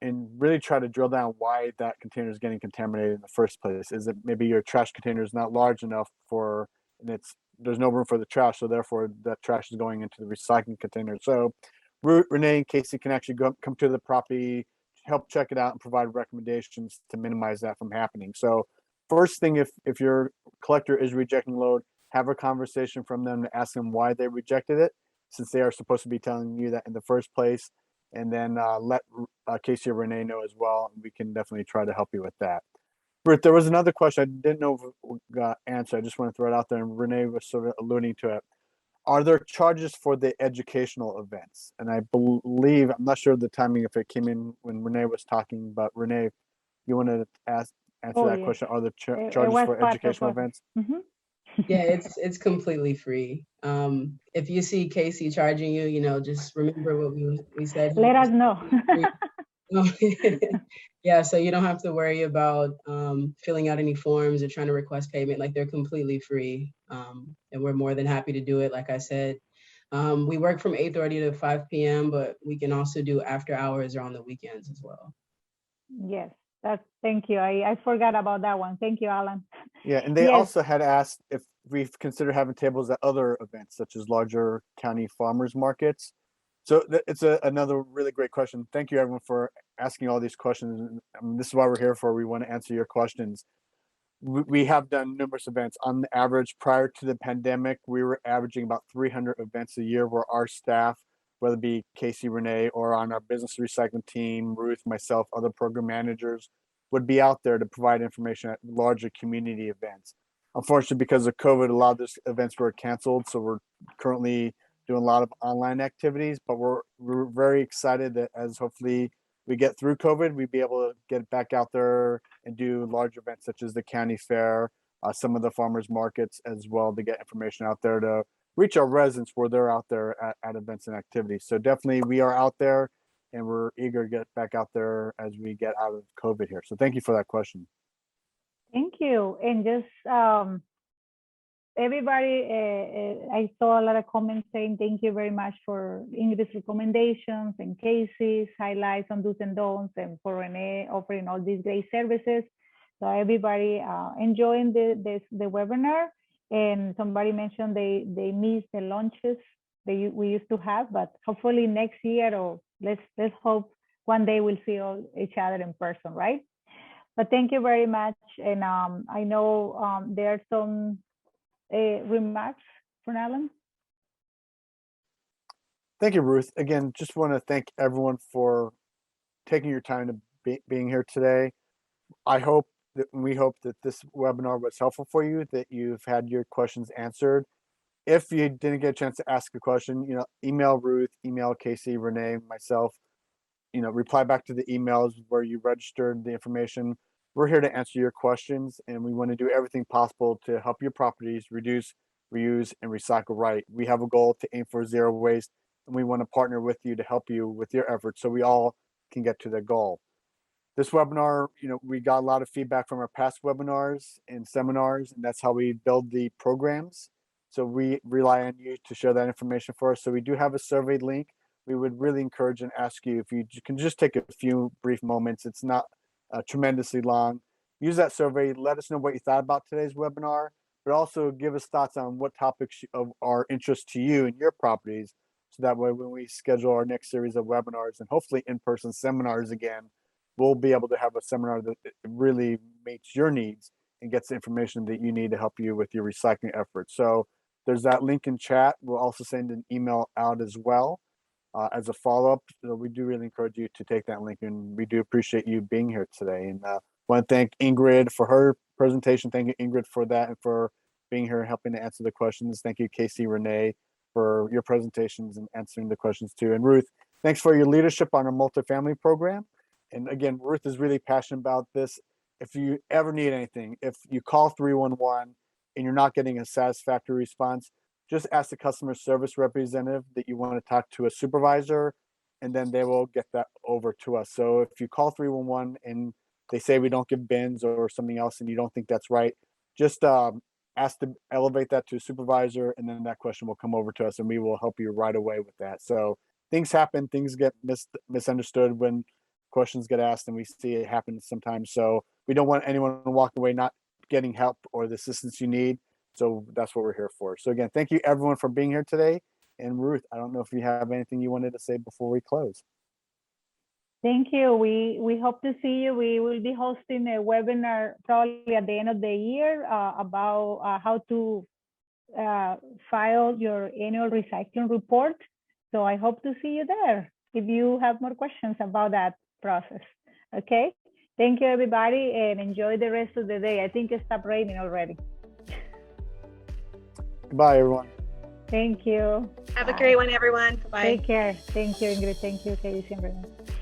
and really try to drill down why that container is getting contaminated in the first place. Is it maybe your trash container is not large enough for, and there's no room for the trash, so therefore that trash is going into the recycling container. So Renee and Casey can actually come to the property, help check it out, and provide recommendations to minimize that from happening. So first thing, if your collector is rejecting load, have a conversation from them to ask them why they rejected it, since they are supposed to be telling you that in the first place. And then let Casey or Renee know as well. And we can definitely try to help you with that. Ruth, there was another question I didn't know if we got answered. I just want to throw it out there, and Renee was sort of alluding to it. Are there charges for the educational events? And I believe, I'm not sure of the timing if it came in when Renee was talking, but Renee, you wanted to answer Oh, that yes. question? Are there It charges was for part educational of. events? Mhm. Yeah, it's completely free. If you see Casey charging you, just remember what we said. Let us know. Yeah, so you don't have to worry about filling out any forms or trying to request payment. Like, they're completely free, and we're more than happy to do it. Like I said, we work from 8:30 to 5 p.m., but we can also do after hours or on the weekends as well. Yes, thank you. I forgot about that one. Thank you, Alan. Yeah, and they Yes. also had asked if we've considered having tables at other events, such as larger county farmers markets. So it's another really great question. Thank you, everyone, for asking all these questions. This is why we're here for. We want to answer your questions. We have done numerous events. On average, prior to the pandemic, we were averaging about 300 events a year where our staff, whether it be Casey, Renee, or on our business recycling team, Ruth, myself, other program managers, would be out there to provide information at larger community events. Unfortunately, because of COVID, a lot of these events were canceled. So we're currently doing a lot of online activities, but we're very excited that as hopefully we get through COVID, we'd be able to get back out there and do large events such as the county fair, some of the farmers markets as well, to get information out there to reach our residents where they're out there at events and activities. So definitely we are out there and we're eager to get back out there as we get out of COVID here. So thank you for that question. Thank you. And just everybody, I saw a lot of comments saying thank you very much for Ingrid's recommendations and Casey's highlights on do's and don'ts, and for Renee offering all these great services. So everybody enjoying the webinar. And somebody mentioned they miss the lunches we used to have, but hopefully next year, or let's hope one day we'll see each other in person, right? But thank you very much. And I know there are some remarks from Alan. Thank you, Ruth. Again, just want to thank everyone for taking your time to being here today. We hope that this webinar was helpful for you, that you've had your questions answered. If you didn't get a chance to ask a question, email Ruth, email Casey, Renee, myself, reply back to the emails where you registered the information. We're here to answer your questions, and we want to do everything possible to help your properties reduce, reuse, and recycle right. We have a goal to aim for zero waste, and we want to partner with you to help you with your efforts so we all can get to that goal. This webinar, we got a lot of feedback from our past webinars and seminars, and that's how we build the programs. So we rely on you to share that information for us. So we do have a survey link. We would really encourage and ask you if you can just take a few brief moments. It's not tremendously long. Use that survey. Let us know what you thought about today's webinar, but also give us thoughts on what topics are interest to you and your properties. So that way, when we schedule our next series of webinars and hopefully in-person seminars again, we'll be able to have a seminar that really meets your needs and gets the information that you need to help you with your recycling efforts. So there's that link in chat. We'll also send an email out as well as a follow-up. So we do really encourage you to take that link, and we do appreciate you being here today. And want to thank Ingrid for her presentation. Thank you, Ingrid, for that and for being here and helping to answer the questions. Thank you, Casey, Renee, for your presentations and answering the questions too. And Ruth, thanks for your leadership on our multifamily program. And again, Ruth is really passionate about this. If you ever need anything, if you call 311 and you're not getting a satisfactory response, just ask the customer service representative that you want to talk to a supervisor, and then they will get that over to us. So if you call 311 and they say we don't give bins or something else and you don't think that's right, just ask to elevate that to a supervisor, and then that question will come over to us and we will help you right away with that. So things happen, things get misunderstood when questions get asked, and we see it happen sometimes. So we don't want anyone to walk away not getting help or the assistance you need. So that's what we're here for. So again, thank you everyone for being here today. And Ruth, I don't know if you have anything you wanted to say before we close. Thank you. We hope to see you. We will be hosting a webinar probably at the end of the year about how to file your annual recycling report. So I hope to see you there if you have more questions about that process. Okay. Thank you, everybody, and enjoy the rest of the day. I think it stopped raining already. Goodbye, everyone. Thank you. Have a Bye. great one, everyone. Bye-bye. Take care. Thank you, Ingrid. Thank you, Casey and Renee.